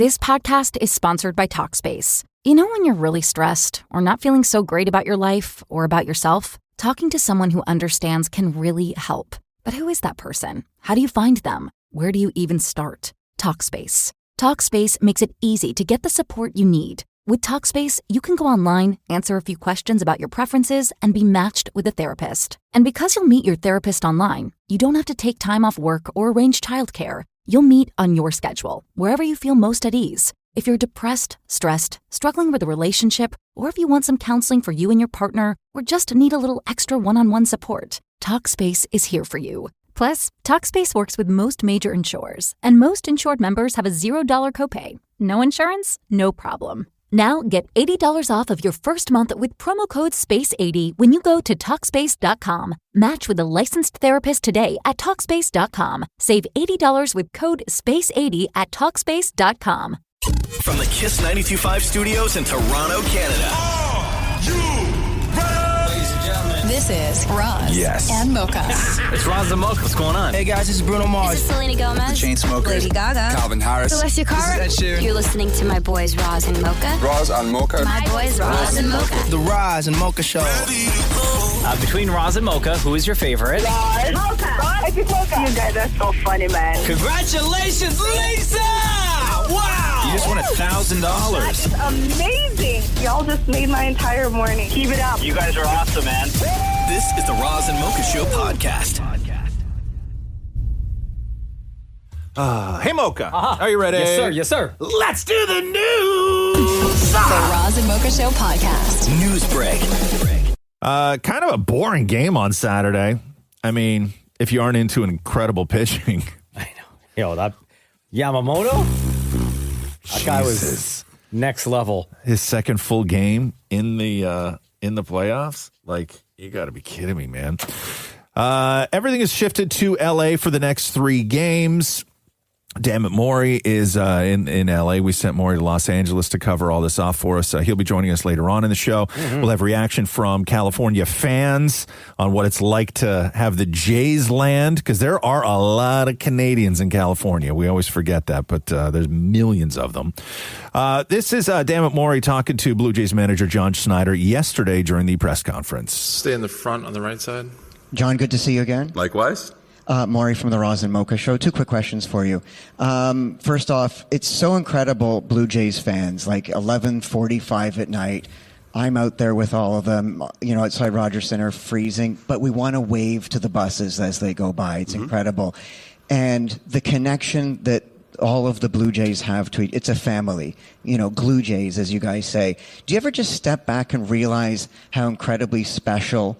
This podcast is sponsored by Talkspace. You know when you're really stressed or not feeling so great about your life or about yourself? Talking to someone who understands can really help. But who is that person? How do you find them? Where do you even start? Talkspace. Talkspace makes it easy to get the support you need. With Talkspace, you can go online, answer a few questions about your preferences, and be matched with a therapist. And because you'll meet your therapist online, you don't have to take time off work or arrange childcare. You'll meet on your schedule, wherever you feel most at ease. If you're depressed, stressed, struggling with a relationship, or if you want some counseling for you and your partner, or just need a little extra one-on-one support, Talkspace is here for you. Plus, Talkspace works with most major insurers, and most insured members have a $0 copay. No insurance? No problem. Now get $80 off of your first month with promo code SPACE80 when you go to Talkspace.com. Match with a licensed therapist today at Talkspace.com. Save $80 with code SPACE80 at Talkspace.com. From the Kiss 92.5 studios in Toronto, Canada. Ladies and gentlemen, this is Roz and Mocha. It's Roz and Mocha. What's going on? Hey guys, this is Bruno Mars. This is Selena Gomez. The Chainsmokers. Lady Gaga. Calvin Harris. Celestia Cara. This is Ed Sheeran. You're listening to my boys Roz and Mocha. Roz and Mocha. My boys Roz and Mocha. The Roz and Mocha Show. Between Roz and Mocha, who is your favorite? Roz. Mocha. Roz. Mocha. You guys are so funny, man. Congratulations, Lisa! Wow! You just won $1,000. That's amazing. Y'all just made my entire morning. Keep it up. You guys are awesome, man. This is the Roz and Mocha Show podcast. Hey, Mocha. Are you ready? Yes, sir. Yes, sir. Let's do the news. The Roz and Mocha Show podcast. News break. Kind of a boring game on Saturday. I mean, if you aren't into incredible pitching. I know. Yo, that Yamamoto? That guy was next level. His second full game in the playoffs. Like, you got to be kidding me, man. Everything is shifted to L.A. for the next 3 games. Damn it, Maurie is in L.A. We sent Maurie to Los Angeles to cover all this off for us. He'll be joining us later on in the show. We'll have reaction from California fans on what it's like to have the Jays land, because there are a lot of Canadians in California. We always forget that, but there's millions of them. This is Damn it, Maurie talking to Blue Jays manager John Schneider yesterday during the press conference. Stay in the front on the right side. John, good to see you again. Likewise. Maurie from the Roz and Mocha Show. 2 quick questions for you. First off, it's so incredible, Blue Jays fans, like 11:45 at night. I'm out there with all of them, outside Rogers Center, freezing, but we want to wave to the buses as they go by. It's incredible. And the connection that all of the Blue Jays have to it's a family, Glue Jays, as you guys say. Do you ever just step back and realize how incredibly special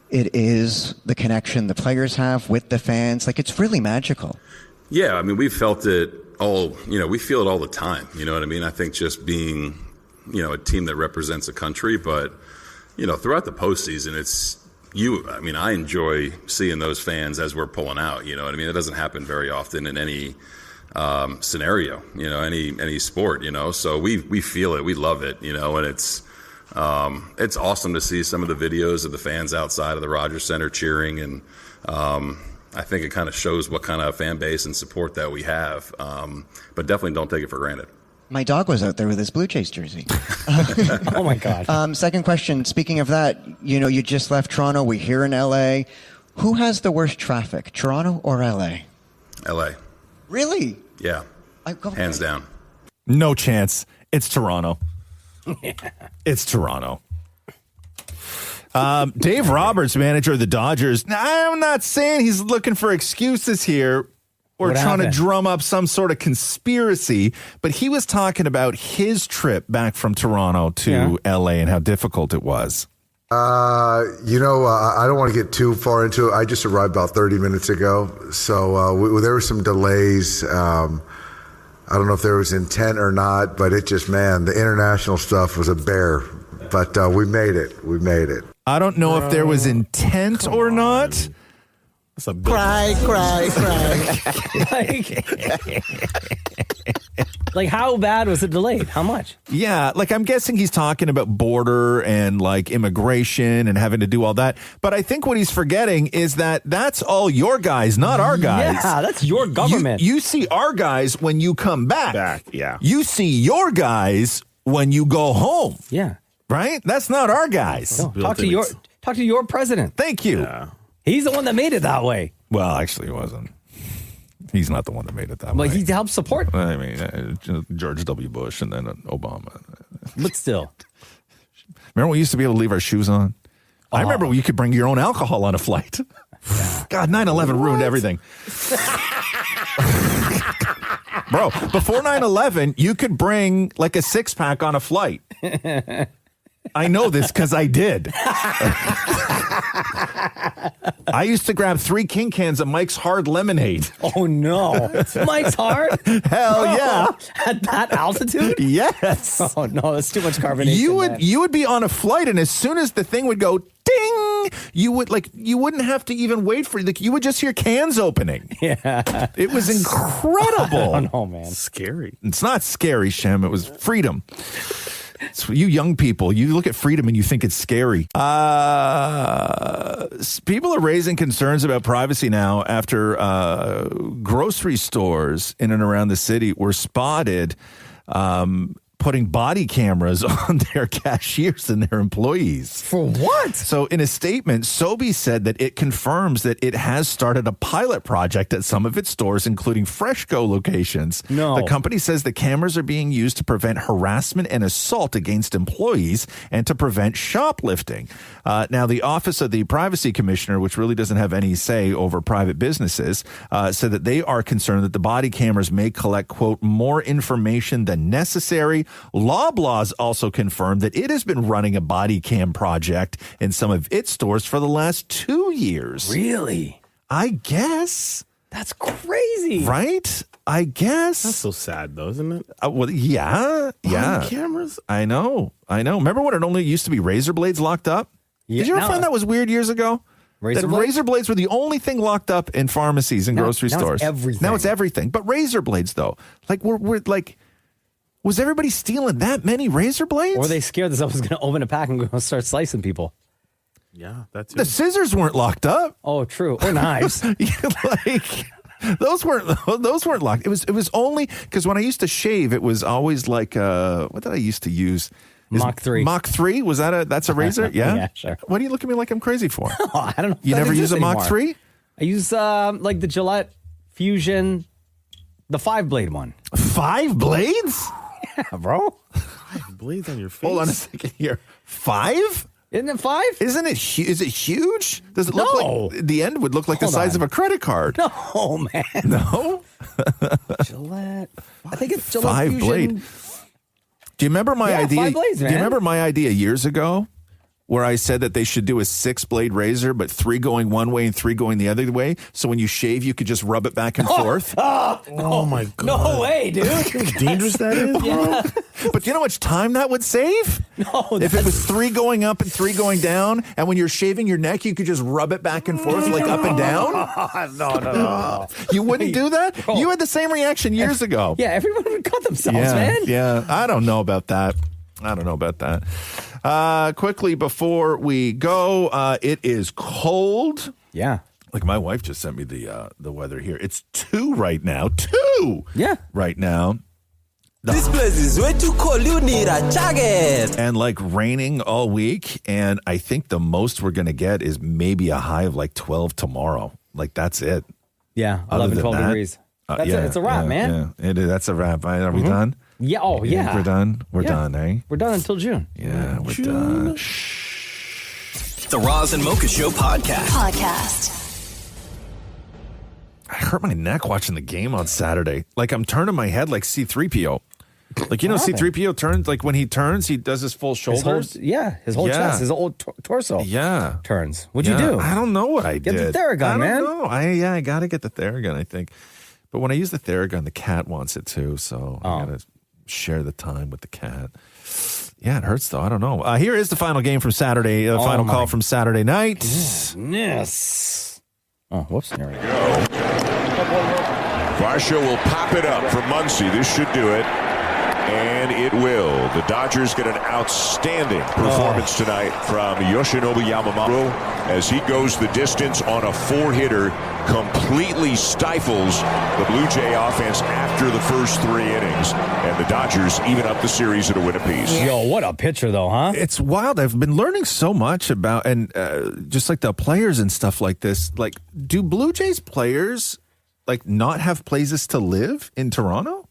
it is, the connection the players have with the fans? Like, it's really magical. Yeah, I mean, we've felt it all, we feel it all the time. You know what I mean? I think just being, a team that represents a country, but, throughout the postseason, I enjoy seeing those fans as we're pulling out, you know what I mean? It doesn't happen very often in any scenario, any sport, so we feel it, we love it, and it's awesome to see some of the videos of the fans outside of the Rogers Center cheering, and I think it kind of shows what kind of fan base and support that we have, but definitely don't take it for granted. My dog was out there with his Blue Jays jersey. Oh, my God. Second question, speaking of that, you just left Toronto. We're here in L.A. Who has the worst traffic, Toronto or L.A.? L.A. Really? Yeah. Hands down. No chance. It's Toronto. It's Toronto. Dave Roberts, manager of the Dodgers. Now, I'm not saying he's looking for excuses here or trying to drum up some sort of conspiracy, but he was talking about his trip back from Toronto to LA and how difficult it was. I don't want to get too far into it. I just arrived about 30 minutes ago, so there were some delays. I don't know if there was intent or not, but it just, the international stuff was a bear. But we made it. We made it. I don't know if there was intent or not. That's a big cry. Like, how bad was it delayed? How much? Yeah, like I'm guessing he's talking about border and like immigration and having to do all that. But I think what he's forgetting is that that's all your guys, not our guys. Yeah, that's your government. You see our guys when you come back. Yeah. You see your guys when you go home. Yeah. Right? That's not our guys. No, talk to your president. Thank you. Yeah. He's the one that made it that way. Well, actually, he wasn't. He's not the one that made it that way. Well, he helped support. I mean, George W. Bush and then Obama. But still. Remember when we used to be able to leave our shoes on? I remember when you could bring your own alcohol on a flight. God, 9/11 ruined everything. Bro, before 9/11, you could bring like a 6-pack on a flight. I know this because I did. I used to grab 3 King cans of Mike's Hard Lemonade. Oh, no. Mike's Hard? Hell yeah. At that altitude? Yes. Oh, no, that's too much carbonation. You would be on a flight, and as soon as the thing would go ding, you wouldn't have to even wait for it. You would just hear cans opening. Yeah. It was incredible. Oh, no, man. Scary. It's not scary, Shem. It was freedom. So you young people, you look at freedom and you think it's scary. People are raising concerns about privacy now after grocery stores in and around the city were spotted putting body cameras on their cashiers and their employees. For what? So in a statement, Sobeys said that it confirms that it has started a pilot project at some of its stores, including Freshco locations. No. The company says the cameras are being used to prevent harassment and assault against employees and to prevent shoplifting. Now, the Office of the Privacy Commissioner, which really doesn't have any say over private businesses, said that they are concerned that the body cameras may collect, quote, more information than necessary. Loblaws also confirmed that it has been running a body cam project in some of its stores for the last 2 years. Really? I guess. That's crazy. Right? I guess. That's so sad, though, isn't it? Well, yeah. Body cameras? I know. Remember when it only used to be razor blades locked up? Yeah, Did you ever find that was weird years ago? Razor that blades? razor blades were the only thing locked up in pharmacies and grocery stores. Now it's everything. Now it's everything. But razor blades, though, like we're like, was everybody stealing that many razor blades? Or they scared that someone was going to open a pack and go start slicing people. Yeah, that's the scissors weren't locked up. Oh, true. Or knives. Like those weren't locked. It was only because when I used to shave, it was always like what did I used to use? Mach 3. Mach 3? Was that's a razor? Yeah? Yeah, sure. Why do you look at me like I'm crazy for? Oh, I don't know. You never use a Mach 3? I use like the Gillette Fusion, the 5-blade one. 5 blades? Yeah, bro. 5 blades on your face. Hold on a second here. 5? Isn't it 5? Isn't it? Is it huge? Does it look like the end would look like the size of a credit card? No, man. No. Gillette. I think it's Gillette 5 Fusion. blade. Do you remember my idea? 5 blades, man. Do you remember my idea years ago where I said that they should do a 6-blade razor, but 3 going one way and 3 going the other way? So when you shave, you could just rub it back and forth. Oh my God. No way, dude. How dangerous that is, bro. But do you know how much time that would save? No. If it was 3 going up and 3 going down, and when you're shaving your neck, you could just rub it back and forth like up and down? No. You wouldn't do that? Bro. You had the same reaction years ago. Yeah, everyone would cut themselves, man. Yeah, I don't know about that. Quickly before we go, it is cold. Yeah. Like my wife just sent me the weather here. It's 2 right now. 2. Yeah. Right now. This place is way too cold. You need a jacket. And like raining all week. And I think the most we're going to get is maybe a high of like 12 tomorrow. Like that's it. Yeah. Other 11, than 12 that, degrees. It's a wrap, man. Yeah, that's a wrap. Are we done? Yeah. Oh, You think yeah. we're done? We're done, eh? We're done until June. Yeah, we're done. The Roz and Mocha Show podcast. I hurt my neck watching the game on Saturday. Like I'm turning my head like C-3PO. Like, you know, C-3PO turns, like when he turns, he does his full shoulders. His whole chest, his whole torso. Yeah. Turns. What'd you do? I don't know what I did. Get the Theragun, man. I don't know. I got to get the Theragun, I think. But when I use the Theragun, the cat wants it too. So I got to share the time with the cat. Yeah, it hurts though. I don't know. Here is the final game from Saturday. Final call from Saturday night. Yes. Oh, whoops. Here we go. Varsho will pop it up for Muncie. This should do it. And it will. The Dodgers get an outstanding performance tonight from Yoshinobu Yamamoto as he goes the distance on a 4-hitter, completely stifles the Blue Jay offense after the first 3 innings. And the Dodgers even up the series at a win apiece. Yo, what a pitcher, though, huh? It's wild. I've been learning so much about, and just like the players and stuff like this. Like, do Blue Jays players, like, not have places to live in Toronto?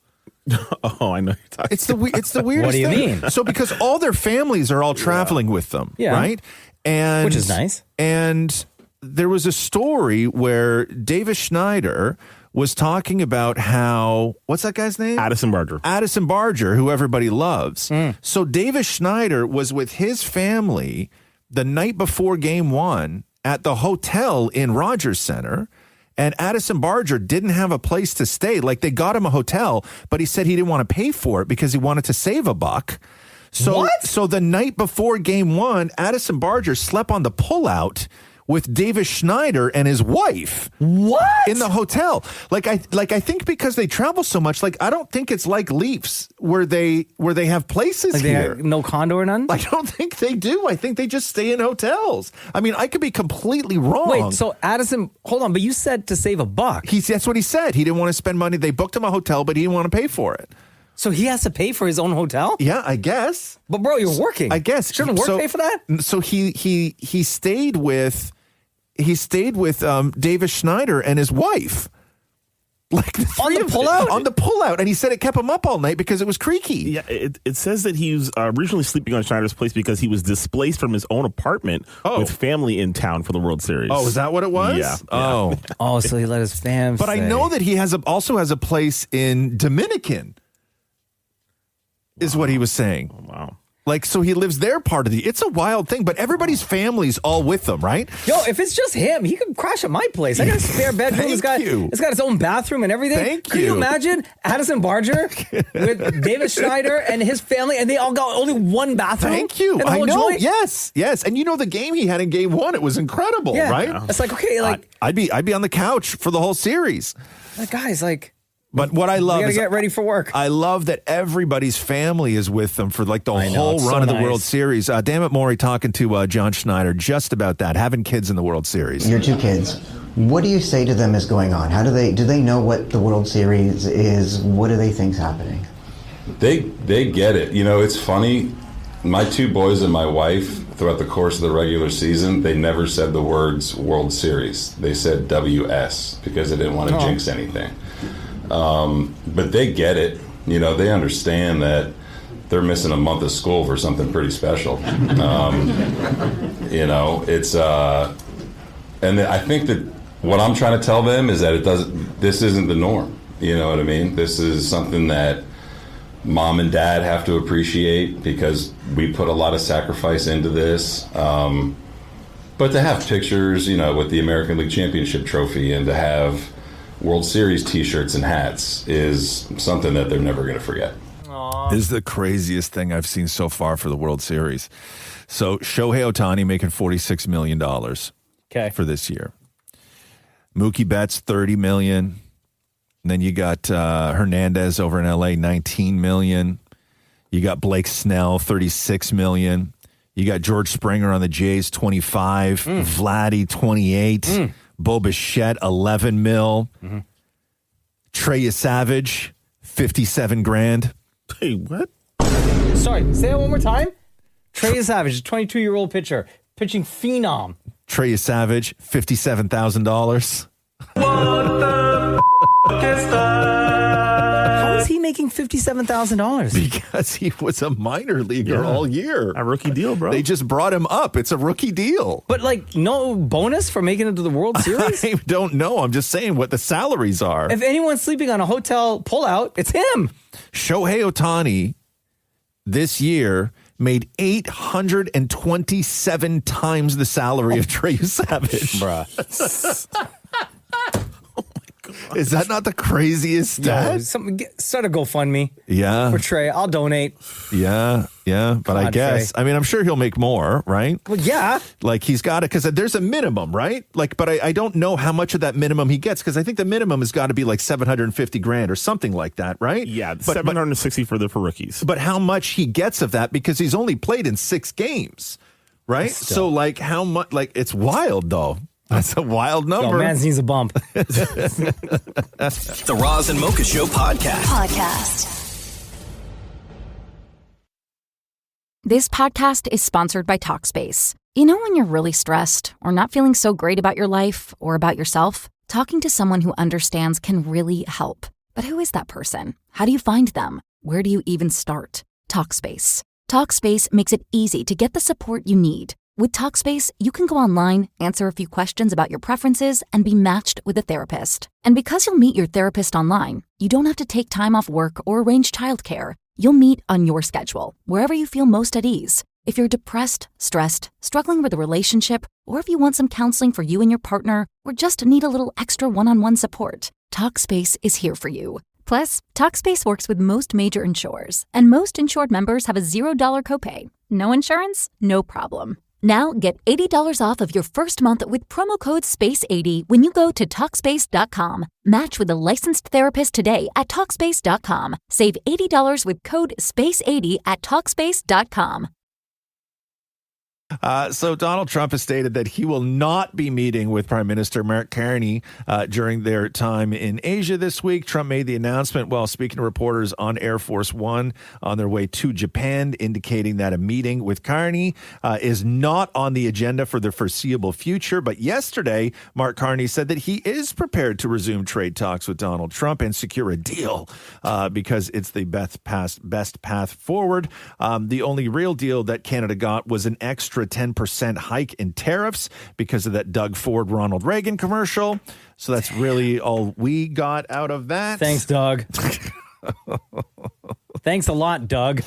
Oh, I know you're talking. It's the weirdest thing. What do you mean? So because all their families are all traveling with them, right? And which is nice. And there was a story where Davis Schneider was talking about how, what's that guy's name? Addison Barger, who everybody loves. So Davis Schneider was with his family the night before Game 1 at the hotel in Rogers Center. And Addison Barger didn't have a place to stay. Like, they got him a hotel, but he said he didn't want to pay for it because he wanted to save a buck. So the night before Game 1, Addison Barger slept on the pullout with Davis Schneider and his wife. What? In the hotel. Like I think because they travel so much, like, I don't think it's like Leafs where they have places like here. No condo or none? I don't think they do. I think they just stay in hotels. I mean, I could be completely wrong. Wait, so Addison, hold on, but you said to save a buck. That's what he said. He didn't want to spend money. They booked him a hotel, but he didn't want to pay for it. So he has to pay for his own hotel? Yeah, I guess. But bro, you're working. I guess. Shouldn't work pay for that? So he stayed with Davis Schneider and his wife. Like on the pullout? On the pullout. And he said it kept him up all night because it was creaky. Yeah, it says that he was originally sleeping on Schneider's place because he was displaced from his own apartment with family in town for the World Series. Oh, is that what it was? Yeah. Oh, so he let his fam But stay. I know that he also has a place in Dominican, is what he was saying. Oh, wow. Like, so he lives there part of it's a wild thing, but everybody's family's all with them, right? Yo, if it's just him, he could crash at my place. I got a spare bedroom. It's got its own bathroom and everything. Can you imagine Addison Barger with Davis Schneider and his family, and they all got only one bathroom? Thank you. in the I whole know. joint? Yes. And you know the game he had in Game 1, it was incredible, right? It's like, okay, like I'd be on the couch for the whole series. Guys, like. But what I love is get ready for work. I love that everybody's family is with them for like the whole run of the World Series. Damn it, Maurie, talking to John Schneider just about that, having kids in the World Series. Your 2 kids. What do you say to them is going on? How do they know what the World Series is? What do they think's happening? They get it. You know, it's funny. My 2 boys and my wife, throughout the course of the regular season, they never said the words World Series. They said WS because they didn't want to jinx anything. But they get it. You know, they understand that they're missing a month of school for something pretty special. You know, it's and I think that what I'm trying to tell them is that this isn't the norm. You know what I mean? This is something that mom and dad have to appreciate because we put a lot of sacrifice into this. But to have pictures, you know, with the American League Championship trophy and to have World Series T-shirts and hats is something that they're never going to forget. This is the craziest thing I've seen so far for the World Series. So Shohei Ohtani making $46 million for this year. Mookie Betts, $30 million. And then you got Hernandez over in L.A., $19 million. You got Blake Snell, $36 million. You got George Springer on the Jays, $25. Vladdy, $28. Bo Bichette, $11 million. Trey Savage, $57,000. Hey, what? Sorry, say that one more time. Trey Savage, a 22-year-old pitcher, pitching phenom. Trey Savage, $57,000. How is he making $57,000? Because he was a minor leaguer all year. A rookie deal, bro. They just brought him up. It's a rookie deal. But like no bonus for making it to the World Series? I don't know. I'm just saying what the salaries are. If anyone's sleeping on a hotel pullout, it's him. Shohei Ohtani this year made 827 times the salary of Trey Savage. Bruh. Is that not the craziest stat? Start a GoFundMe. Yeah. For Trey. I'll donate. Yeah. But I guess, Trey. I'm sure he'll make more, right? Well, yeah. Like he's got it because there's a minimum, right? Like, but I don't know how much of that minimum he gets because I think the minimum has got to be like $750,000 or something like that, right? Yeah, $760 for rookies. But how much he gets of that because he's only played in 6 games, right? So like how much? Like it's wild though. That's a wild number. Yo, man needs a bump. The Roz and Mocha Show podcast. This podcast is sponsored by Talkspace. You know when you're really stressed or not feeling so great about your life or about yourself? Talking to someone who understands can really help. But who is that person? How do you find them? Where do you even start? Talkspace. Talkspace makes it easy to get the support you need. With Talkspace, you can go online, answer a few questions about your preferences, and be matched with a therapist. And because you'll meet your therapist online, you don't have to take time off work or arrange childcare. You'll meet on your schedule, wherever you feel most at ease. If you're depressed, stressed, struggling with a relationship, or if you want some counseling for you and your partner, or just need a little extra one-on-one support, Talkspace is here for you. Plus, Talkspace works with most major insurers, and most insured members have a $0 copay. No insurance? No problem. Now get $80 off of your first month with promo code SPACE80 when you go to Talkspace.com. Match with a licensed therapist today at Talkspace.com. Save $80 with code SPACE80 at Talkspace.com. So Donald Trump has stated that he will not be meeting with Prime Minister Mark Carney during their time in Asia this week. Trump made the announcement while speaking to reporters on Air Force One on their way to Japan, indicating that a meeting with Carney is not on the agenda for the foreseeable future. But yesterday, Mark Carney said that he is prepared to resume trade talks with Donald Trump and secure a deal because it's the best path forward. The only real deal that Canada got was an extra 10% hike in tariffs because of that Doug Ford, Ronald Reagan commercial. So that's really all we got out of that. Thanks, Doug. Thanks a lot, Doug.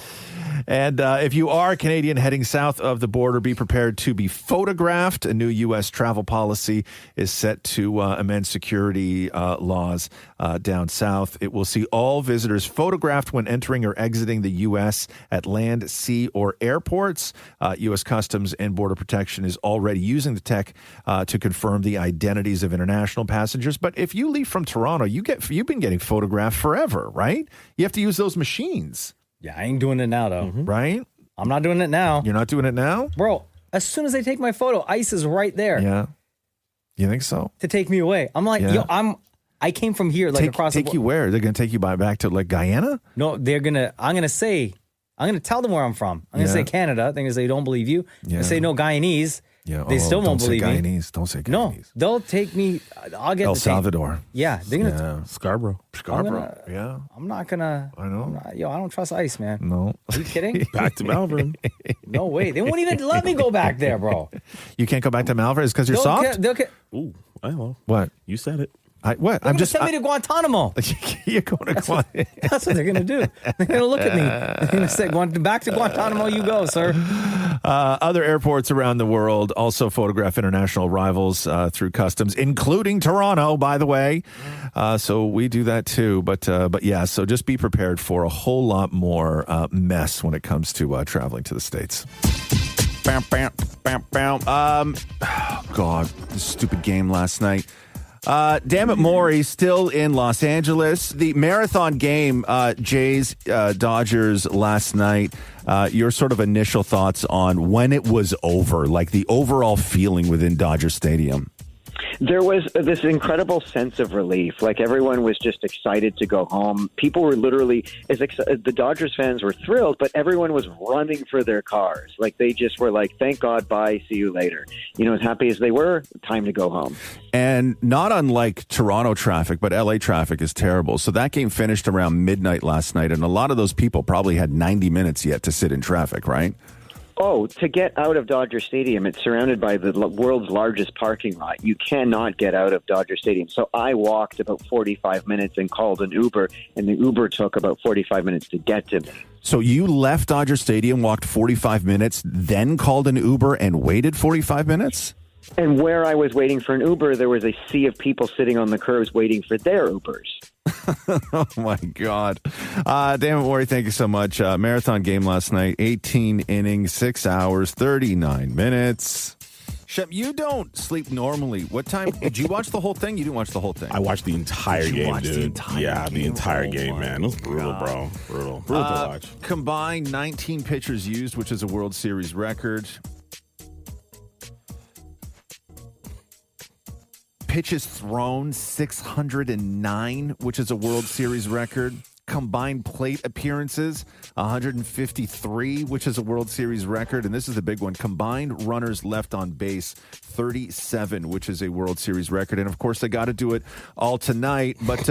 And if you are a Canadian heading south of the border, be prepared to be photographed. A new U.S. travel policy is set to amend security laws down south. It will see all visitors photographed when entering or exiting the U.S. at land, sea, or airports. U.S. Customs and Border Protection is already using the tech to confirm the identities of international passengers. But if you leave from Toronto, you've been getting photographed forever, right? You have to use those machines. Yeah, I ain't doing it now, though. Right? I'm not doing it now. You're not doing it now? Bro, as soon as they take my photo, ICE is right there. Yeah. You think so? To take me away. I'm like, I came from here, like across the border. Take you where? They're going to take you back to like Guyana? No, I'm going to tell them where I'm from. I'm going to say Canada. They're going to say, don't believe you. I'm going to say, no, Guyanese. Yeah. They still won't believe me. Don't say Guyanese. No, they'll take me. I'll get El Salvador. Yeah. They're going to. Scarborough. Yeah. I'm not going to. I know. I don't trust ICE, man. No. Are you kidding? Back to Malvern. No way. They won't even let me go back there, bro. You can't go back to Malvern? It's because you're soft? Ooh, I know. What? You said it. I'm just send me to Guantanamo. You're going to Guantanamo. That's what they're going to do. They're going to look at me. They're going to say, back to Guantanamo you go, sir. Other airports around the world also photograph international arrivals through customs, including Toronto, by the way. So we do that too. But yeah, so just be prepared for a whole lot more mess when it comes to traveling to the States. God, this stupid game last night. Damn it, Maurie, still in Los Angeles. The marathon game, Jays, Dodgers last night. Your sort of initial thoughts on when it was over, like the overall feeling within Dodger Stadium. There was this incredible sense of relief. Like everyone was just excited to go home. People were literally, the Dodgers fans were thrilled, but everyone was running for their cars. Like they just were like, thank God, bye, see you later. You know, as happy as they were, time to go home. And not unlike Toronto traffic, but LA traffic is terrible. So that game finished around midnight last night, and a lot of those people probably had 90 minutes yet to sit in traffic, right? Oh, to get out of Dodger Stadium, it's surrounded by the world's largest parking lot. You cannot get out of Dodger Stadium. So I walked about 45 minutes and called an Uber, and the Uber took about 45 minutes to get to me. So you left Dodger Stadium, walked 45 minutes, then called an Uber and waited 45 minutes? And where I was waiting for an Uber, there was a sea of people sitting on the curbs waiting for their Ubers. Oh, my God. Damn it, Maurie, thank you so much. Marathon game last night, 18 innings, 6 hours, 39 minutes. Shep, you don't sleep normally. What time? Did you watch the whole thing? You didn't watch the whole thing. I watched the entire game, dude. The entire game, man. It was brutal, bro. Brutal to watch. Combined 19 pitchers used, which is a World Series record. Pitches thrown, 609, which is a World Series record. Combined plate appearances, 153, which is a World Series record. And this is the big one. Combined runners left on base, 37, which is a World Series record. And, of course, they got to do it all tonight. But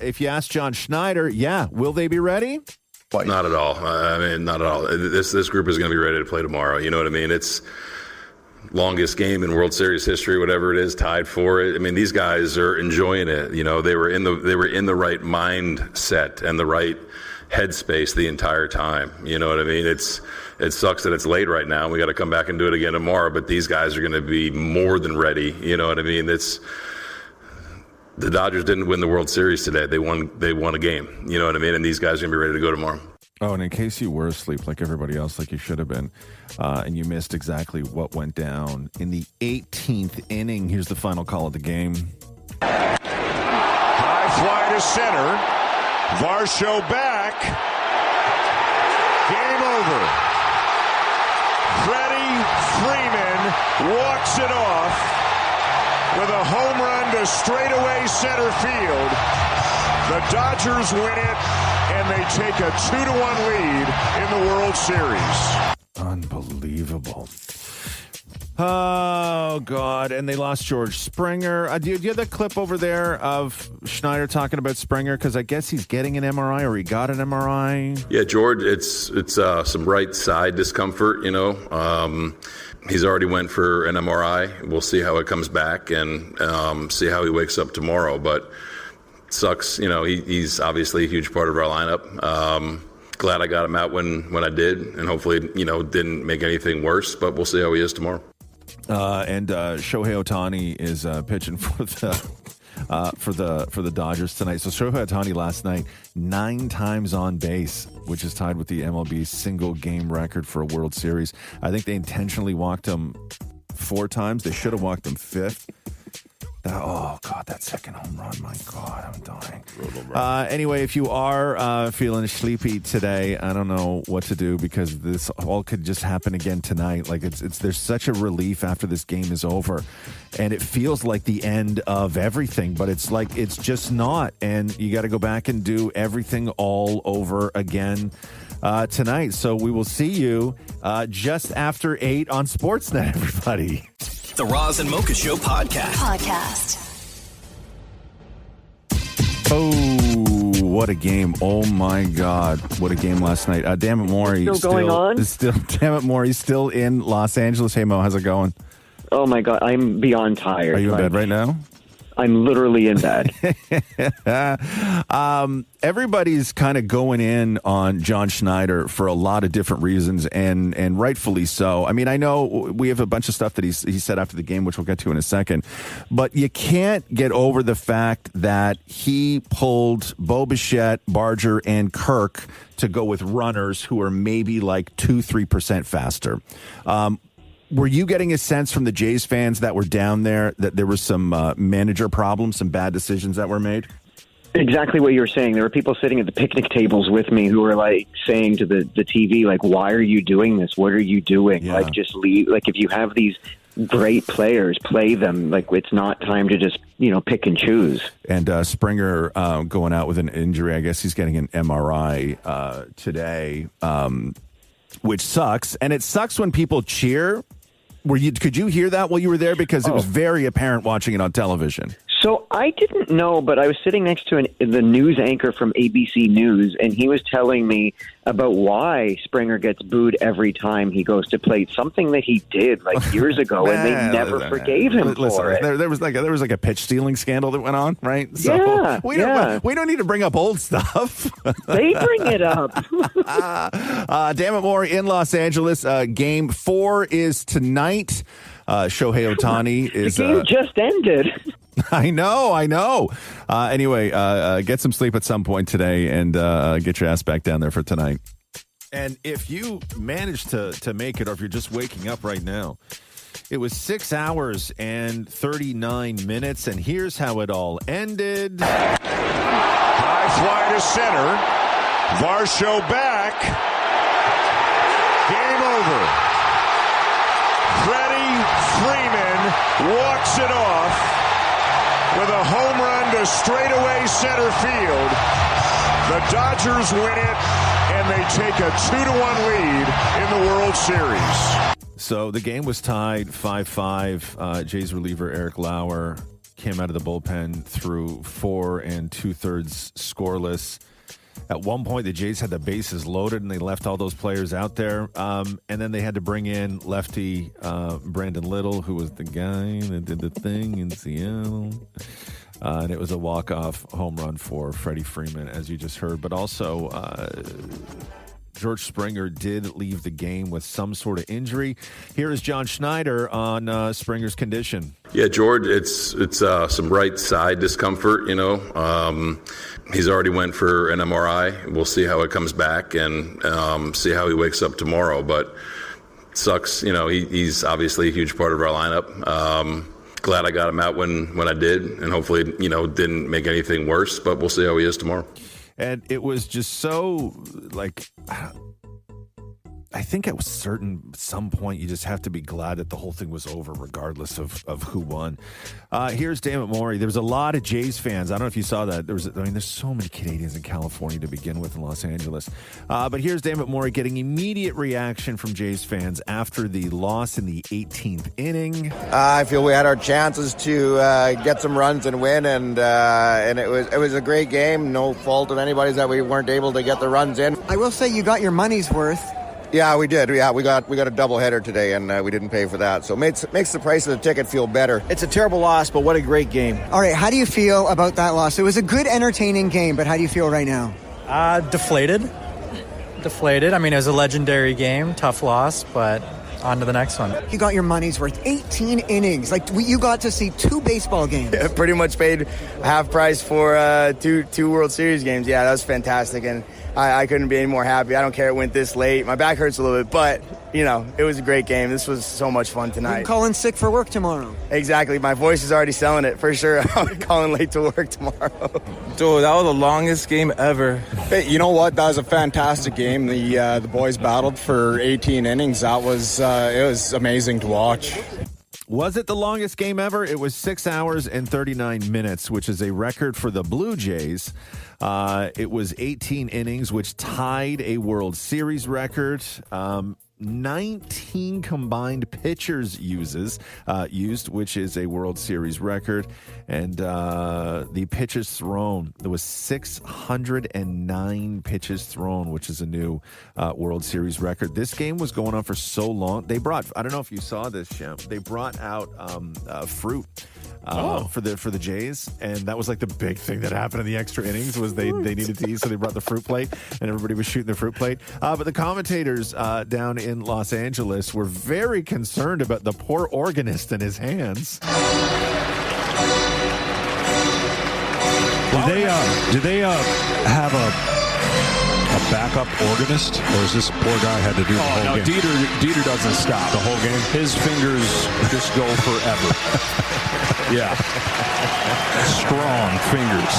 if you ask John Schneider, will they be ready? Not at all. I mean, not at all. This group is going to be ready to play tomorrow. You know what I mean? It's longest game in World Series history, whatever it is, tied for it. I mean, these guys are enjoying it. You know, they were in the right mindset and the right headspace the entire time. You know what I mean? It sucks that it's late right now. We got to come back and do it again tomorrow. But these guys are going to be more than ready. You know what I mean? The Dodgers didn't win the World Series today. They won a game. You know what I mean? And these guys are going to be ready to go tomorrow. Oh, and in case you were asleep like everybody else, like you should have been, and you missed exactly what went down in the 18th inning, here's the final call of the game. High fly to center. Varsho back. Game over. Freddie Freeman walks it off with a home run to straightaway center field. The Dodgers win it, and they take a 2-1 lead in the World Series. Unbelievable. Oh, God. And they lost George Springer. Do you have that clip over there of Schneider talking about Springer? Because I guess he's getting an MRI, or he got an MRI. Yeah, George, it's some right side discomfort, you know. He's already went for an MRI. We'll see how it comes back and see how he wakes up tomorrow. But sucks, you know, he's obviously a huge part of our lineup. Glad I got him out when I did, and hopefully, you know, didn't make anything worse, but we'll see how he is tomorrow. And Shohei Ohtani is pitching for the Dodgers tonight. So Shohei Ohtani last night, 9 times on base, which is tied with the MLB single game record for a World Series. I think they intentionally walked him 4 times. They should have walked him 5th. Oh, God, that second home run. My God, I'm dying. Anyway, if you are feeling sleepy today, I don't know what to do, because this all could just happen again tonight. Like, there's such a relief after this game is over. And it feels like the end of everything, but it's like it's just not. And you got to go back and do everything all over again tonight. So we will see you just after 8 on Sportsnet, everybody. The Roz and Mocha Show podcast. Oh, what a game. Oh, my God. What a game last night. Damn it, Maurie. Still going on? Damn it, Maurie. Still in Los Angeles. Hey, Mo, how's it going? Oh, my God. I'm beyond tired. Are you in bed right now? I'm literally in bed. Everybody's kind of going in on John Schneider for a lot of different reasons, and rightfully so. I mean, I know we have a bunch of stuff that he said after the game, which we'll get to in a second, but you can't get over the fact that he pulled Bo Bichette, Barger, and Kirk to go with runners who are maybe like 2-3% faster. Were you getting a sense from the Jays fans that were down there that there was some manager problems, some bad decisions that were made? Exactly what you were saying. There were people sitting at the picnic tables with me who were like saying to the TV, like, why are you doing this? What are you doing? Yeah. Like, just leave. Like, if you have these great players, play them. Like, it's not time to just, you know, pick and choose. And Springer going out with an injury. I guess he's getting an MRI today, which sucks. And it sucks when people cheer. Could you hear that while you were there? Because it was very apparent watching it on television. So I didn't know, but I was sitting next to the news anchor from ABC News, and he was telling me about why Springer gets booed every time he goes to plate, something that he did like years ago, and they never forgave him for it. There was like a pitch stealing scandal that went on, right? So we don't need to bring up old stuff. They bring it up. Damn it, Maurie in Los Angeles. Game 4 is tonight. Shohei Ohtani is... The game just ended. I know. Anyway, get some sleep at some point today and get your ass back down there for tonight. And if you manage to make it, or if you're just waking up right now, it was 6 hours and 39 minutes, and here's how it all ended. High fly to center. Varsho back. Game over. Freddie Freeman walks it off with a home run to straightaway center field. The Dodgers win it, and they take a 2-1 lead in the World Series. So the game was tied 5-5. Jays reliever Eric Lauer came out of the bullpen through 4 2/3 scoreless. At one point, the Jays had the bases loaded, and they left all those players out there. And then they had to bring in lefty Brandon Little, who was the guy that did the thing in Seattle. And it was a walk-off home run for Freddie Freeman, as you just heard. But also, George Springer did leave the game with some sort of injury. Here is John Schneider on Springer's condition. Yeah, George, it's some right side discomfort, He's already went for an MRI. We'll see how it comes back and see how he wakes up tomorrow. But it sucks, he's obviously a huge part of our lineup. Glad I got him out when I did, and hopefully, didn't make anything worse, but we'll see how he is tomorrow. And it was just so, I think at some point you just have to be glad that the whole thing was over, regardless of who won. Here's Dammit Maury. There was a lot of Jays fans. I don't know if you saw that. There's so many Canadians in California to begin with in Los Angeles. But here's Dammit Maury getting immediate reaction from Jays fans after the loss in the 18th inning. I feel we had our chances to get some runs and win, and it was a great game. No fault of anybody's that we weren't able to get the runs in. I will say you got your money's worth. Yeah, we did. Yeah, we got a doubleheader today, and we didn't pay for that. So it makes the price of the ticket feel better. It's a terrible loss, but what a great game. All right, how do you feel about that loss? It was a good, entertaining game, but how do you feel right now? Deflated. I mean, it was a legendary game, tough loss, but on to the next one. You got your money's worth. 18 innings. You got to see 2 baseball games. Yeah, pretty much paid half price for two World Series games. Yeah, that was fantastic, and I couldn't be any more happy. I don't care it went this late. My back hurts a little bit, but, it was a great game. This was so much fun tonight. You calling sick for work tomorrow. Exactly. My voice is already selling it, for sure. I'm calling late to work tomorrow. Dude, that was the longest game ever. Hey, you know what? That was a fantastic game. The boys battled for 18 innings. That was it was amazing to watch. Was it the longest game ever? It was 6 hours and 39 minutes, which is a record for the Blue Jays. It was 18 innings, which tied a World Series record. 19 combined pitchers used, which is a World Series record. And the pitches thrown, there was 609 pitches thrown, which is a new World Series record. This game was going on for so long. They brought, I don't know if you saw this, Shem, they brought out fruit. For the Jays, and that was like the big thing that happened in the extra innings was they needed to eat, so they brought the fruit plate, and everybody was shooting the fruit plate. But the commentators down in Los Angeles were very concerned about the poor organist and his hands. Did they have a backup organist, or is this poor guy had to do the whole game? Dieter doesn't stop the whole game. His fingers just go forever. Yeah. Strong fingers.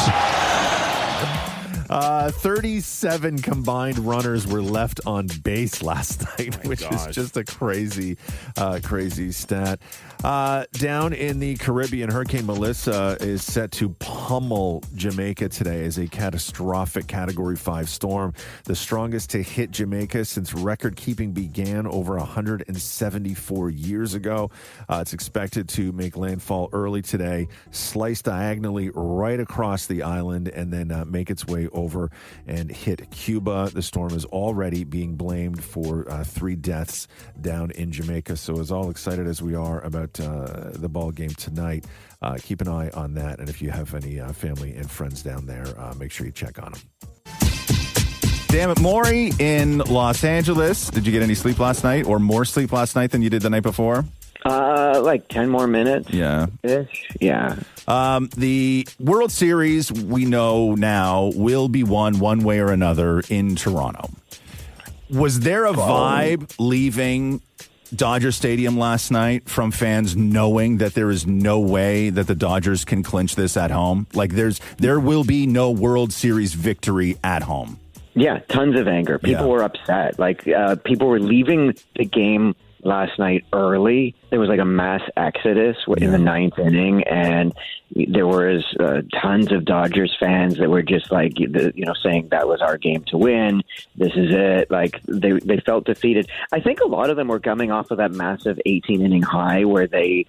37 combined runners were left on base last night, which is just a crazy stat. Down in the Caribbean, Hurricane Melissa is set to pummel Jamaica today as a catastrophic Category 5 storm, the strongest to hit Jamaica since record-keeping began over 174 years ago. It's expected to make landfall early today, slice diagonally right across the island, and then make its way over and hit Cuba. The storm is already being blamed for 3 deaths down in Jamaica. So as all excited as we are about the ball game tonight, keep an eye on that. And if you have any family and friends down there, make sure you check on them. Damn it, Maury in Los Angeles. Did you get any sleep last night, or more sleep last night than you did the night before? Like 10 more minutes. Yeah. Ish. Yeah. The World Series, we know now, will be won one way or another in Toronto. Was there a vibe leaving Dodger Stadium last night from fans knowing that there is no way that the Dodgers can clinch this at home? Like there will be no World Series victory at home. Yeah, tons of anger. People were upset. Like people were leaving the game last night early. There was like a mass exodus in the ninth inning, and there was tons of Dodgers fans that were just like, saying that was our game to win. This is it. Like they felt defeated. I think a lot of them were coming off of that massive 18-inning high where they,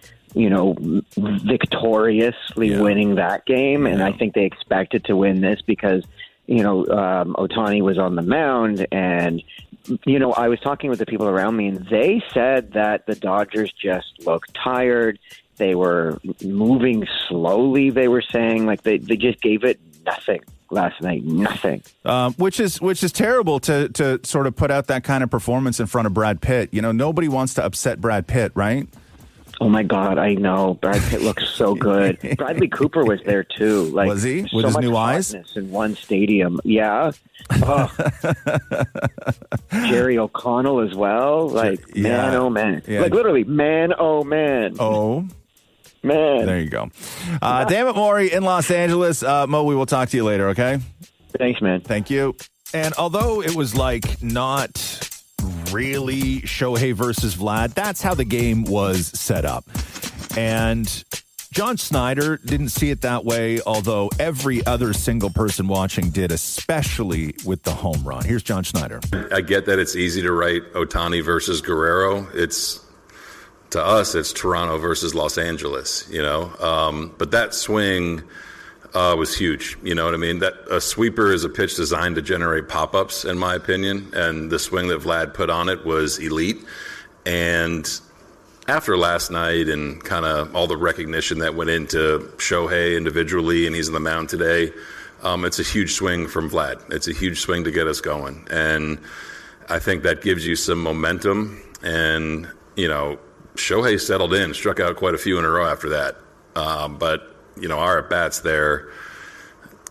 victoriously winning that game, and I think they expected to win this because, Ohtani was on the mound, and I was talking with the people around me, and they said that the Dodgers just looked tired. They were moving slowly. They were saying like they just gave it nothing last night, nothing. Which is terrible to sort of put out that kind of performance in front of Brad Pitt. Nobody wants to upset Brad Pitt, right? Oh my God, I know. Brad Pitt looks so good. Bradley Cooper was there too. Like, was he? With so his much new eyes? In one stadium. Yeah. Oh. Jerry O'Connell as well. Like, man, oh man. Yeah. Like literally, man, oh man. Oh. Man. There you go. Damn it, Maurie in Los Angeles. Mo, we will talk to you later, okay? Thanks, man. Thank you. And although it was like not really Shohei versus Vlad, that's how the game was set up. And John Schneider didn't see it that way, although every other single person watching did, especially with the home run. Here's John Schneider. I get that it's easy to write Ohtani versus Guerrero. To us, it's Toronto versus Los Angeles, but that swing was huge. You know what I mean? That a sweeper is a pitch designed to generate pop-ups, in my opinion, and the swing that Vlad put on it was elite. And after last night and kind of all the recognition that went into Shohei individually, and he's on the mound today, it's a huge swing from Vlad. It's a huge swing to get us going. And I think that gives you some momentum. And, Shohei settled in, struck out quite a few in a row after that. But our at-bats there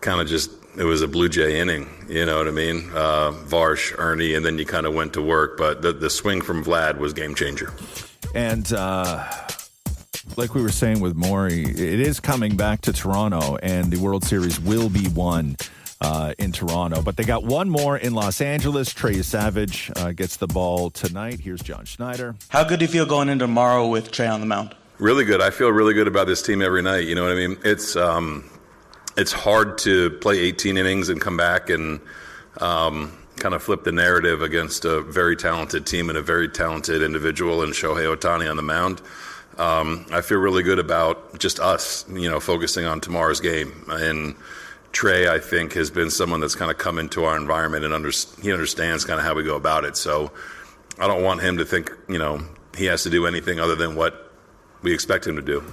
kind of just, it was a Blue Jay inning, you know what I mean? Varsh, Ernie, and then you kind of went to work. But the swing from Vlad was game changer. And like we were saying with Maurie, it is coming back to Toronto, and the World Series will be won in Toronto. But they got one more in Los Angeles. Trey Savage gets the ball tonight. Here's John Schneider. How good do you feel going into tomorrow with Trey on the mound? Really good. I feel really good about this team every night. You know what I mean? It's hard to play 18 innings and come back and kind of flip the narrative against a very talented team and a very talented individual in Shohei Ohtani on the mound. I feel really good about just us, focusing on tomorrow's game. And Trey, I think, has been someone that's kind of come into our environment and he understands kind of how we go about it. So I don't want him to think, he has to do anything other than what we expect him to do.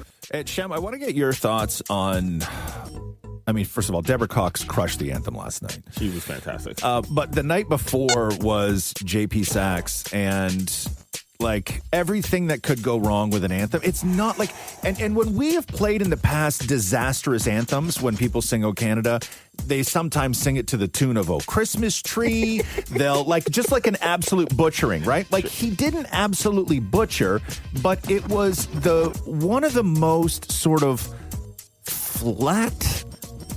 Shem, I want to get your thoughts on, first of all, Deborah Cox crushed the anthem last night. She was fantastic. But the night before was JP Sachs, and like everything that could go wrong with an anthem. It's not like, and when we have played in the past disastrous anthems, when people sing "O Canada," they sometimes sing it to the tune of "O Christmas Tree." They'll just like an absolute butchering, right? Like he didn't absolutely butcher, but it was one of the most sort of flat,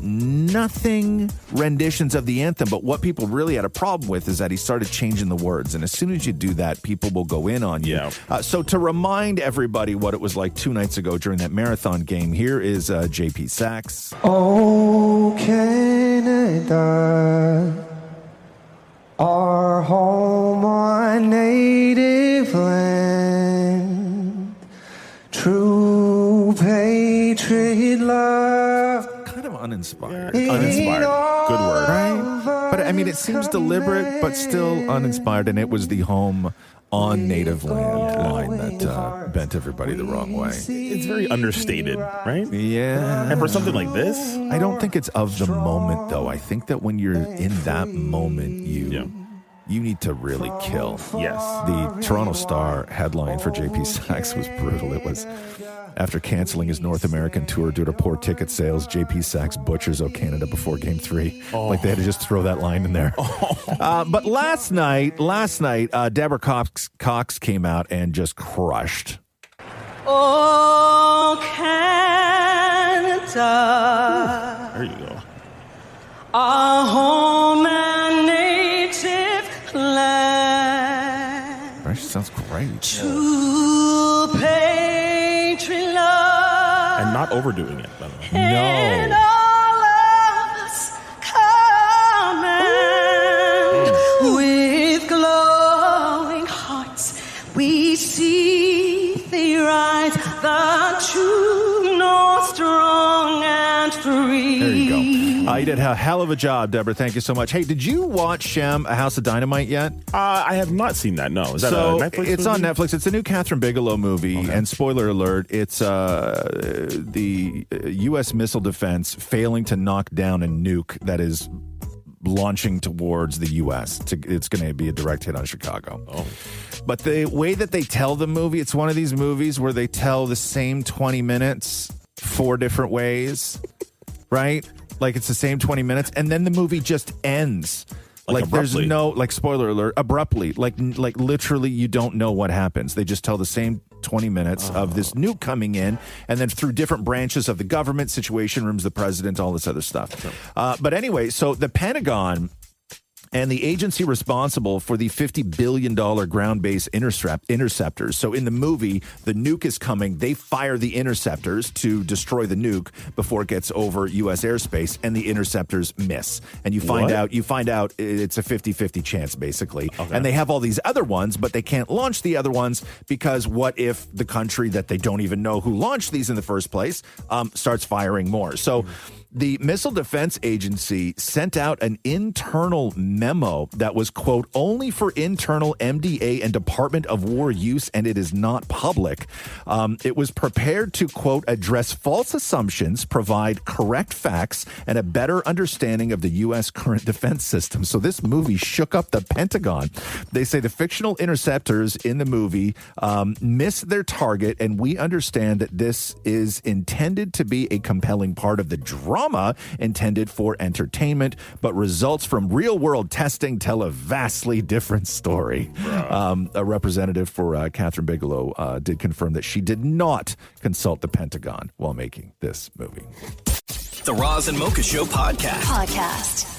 nothing renditions of the anthem. But what people really had a problem with is that he started changing the words, and as soon as you do that, people will go in on you. So to remind everybody what it was like 2 nights ago during that marathon game, here is JP Sachs. Oh Canada, our home, our native land, true patriot love. Uninspired. Uninspired. Good word. Right? But it seems deliberate, but still uninspired. And it was the home on native land line that bent everybody the wrong way. It's very understated, right? Yeah. And for something like this? I don't think it's of the moment, though. I think that when you're in that moment, you you need to really kill. Yes. The Toronto Star headline for JP Sachs was brutal. It was, after canceling his North American tour due to poor ticket sales, JP Sachs butchers out Canada before Game 3. Like they had to just throw that line in there. But last night, Deborah Cox came out and just crushed. Oh, Canada. There you go. Our home and native land. She sounds great. True patriot love. And not overdoing it, by the way. And all of us command. With glowing hearts, we see thee rise, the true north, strong and free. There you go. You did a hell of a job, Deborah. Thank you so much. Hey, did you watch Shem, A House of Dynamite yet? I have not seen that, no. Is that a Netflix it's movie? on Netflix. It's a new Catherine Bigelow movie, and spoiler alert, it's the U.S. missile defense failing to knock down a nuke that is launching towards the U.S. It's going to be a direct hit on Chicago. But the way that they tell the movie, it's one of these movies where they tell the same 20 minutes 4 different ways, right? Like it's the same 20 minutes, and then the movie just ends. Like there's no, like, spoiler alert, abruptly. Like literally you don't know what happens. They just tell the same 20 minutes of this nuke coming in, and then through different branches of the government, Situation Rooms, the president, all this other stuff. But anyway, so the Pentagon and the agency responsible for the $50 billion ground-based interceptors. So in the movie, the nuke is coming. They fire the interceptors to destroy the nuke before it gets over U.S. airspace, and the interceptors miss. And you find out it's a 50-50 chance, basically. Okay. And they have all these other ones, but they can't launch the other ones because what if the country that they don't even know who launched these in the first place starts firing more? So the Missile Defense Agency sent out an internal memo that was, quote, only for internal MDA and Department of War use, and it is not public. It was prepared to, quote, address false assumptions, provide correct facts, and a better understanding of the U.S. current defense system. So this movie shook up the Pentagon. They say the fictional interceptors in the movie missed their target, and we understand that this is intended to be a compelling part of the drama intended for entertainment, but results from real-world testing tell a vastly different story. A representative for Catherine Bigelow did confirm that she did not consult the Pentagon while making this movie. The Roz and Mocha Show podcast.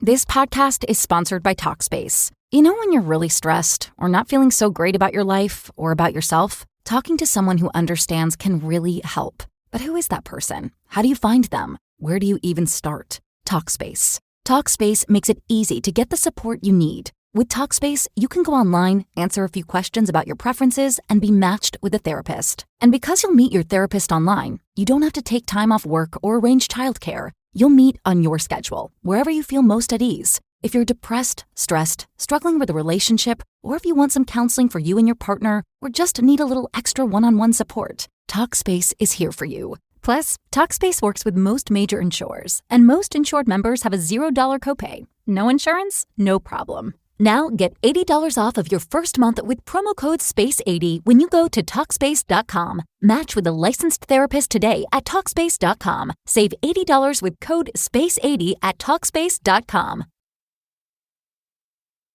This podcast is sponsored by Talkspace. You know when you're really stressed or not feeling so great about your life or about yourself? Talking to someone who understands can really help. But who is that person? How do you find them? Where do you even start? Talkspace. Talkspace makes it easy to get the support you need. With Talkspace, you can go online, answer a few questions about your preferences, and be matched with a therapist. And because you'll meet your therapist online, you don't have to take time off work or arrange childcare. You'll meet on your schedule, wherever you feel most at ease. If you're depressed, stressed, struggling with a relationship, or if you want some counseling for you and your partner, or just need a little extra one-on-one support, Talkspace is here for you. Plus, Talkspace works with most major insurers, and most insured members have a $0 copay. No insurance? No problem. Now get $80 off of your first month with promo code SPACE80 when you go to Talkspace.com. Match with a licensed therapist today at Talkspace.com. Save $80 with code SPACE80 at Talkspace.com.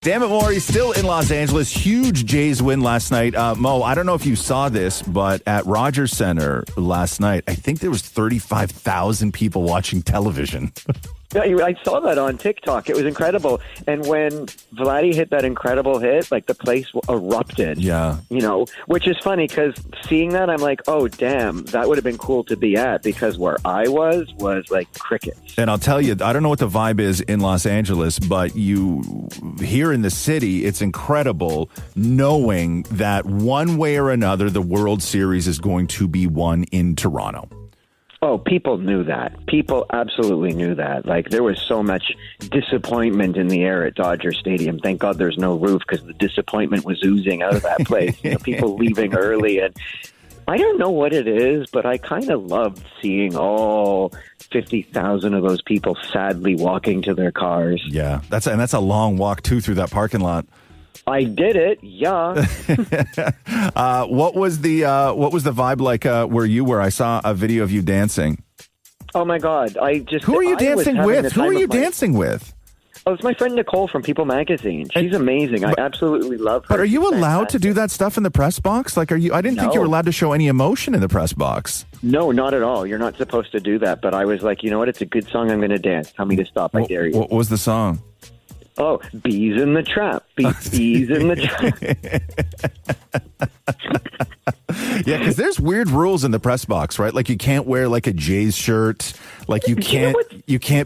Damn it, Maurie, still in Los Angeles. Huge Jays win last night. Mo, I don't know if you saw this, but at Rogers Center last night, I think there was 35,000 people watching television. Yeah, I saw that on TikTok. It was incredible. And when Vladdy hit that incredible hit, like the place erupted. Yeah. You know, which is funny because seeing that, I'm like, oh, damn, that would have been cool to be at because where I was like crickets. And I'll tell you, I don't know what the vibe is in Los Angeles, but here in the city, it's incredible knowing that one way or another, the World Series is going to be won in Toronto. Oh, people knew that. People absolutely knew that. Like, there was so much disappointment in the air at Dodger Stadium. Thank God there's no roof because the disappointment was oozing out of that place. You know, people leaving early. And I don't know what it is, but I kind of loved seeing all 50,000 of those people sadly walking to their cars. Yeah, that's a long walk too through that parking lot. I did it, yeah. What was the vibe like where you were? I saw a video of you dancing. Oh my God! Who are you dancing with? Who are you dancing with? Oh, it's my friend Nicole from People Magazine. She's amazing. I absolutely love her. But are you allowed to do that stuff in the press box? Like, I didn't think you were allowed to show any emotion in the press box. No, not at all. You're not supposed to do that. But I was like, you know what? It's a good song. I'm going to dance. Tell me to stop. I dare you. What was the song? Oh, Bees in the Trap. Bees in the Trap. Yeah, because there's weird rules in the press box, right? Like you can't wear like a Jays shirt. Like you can't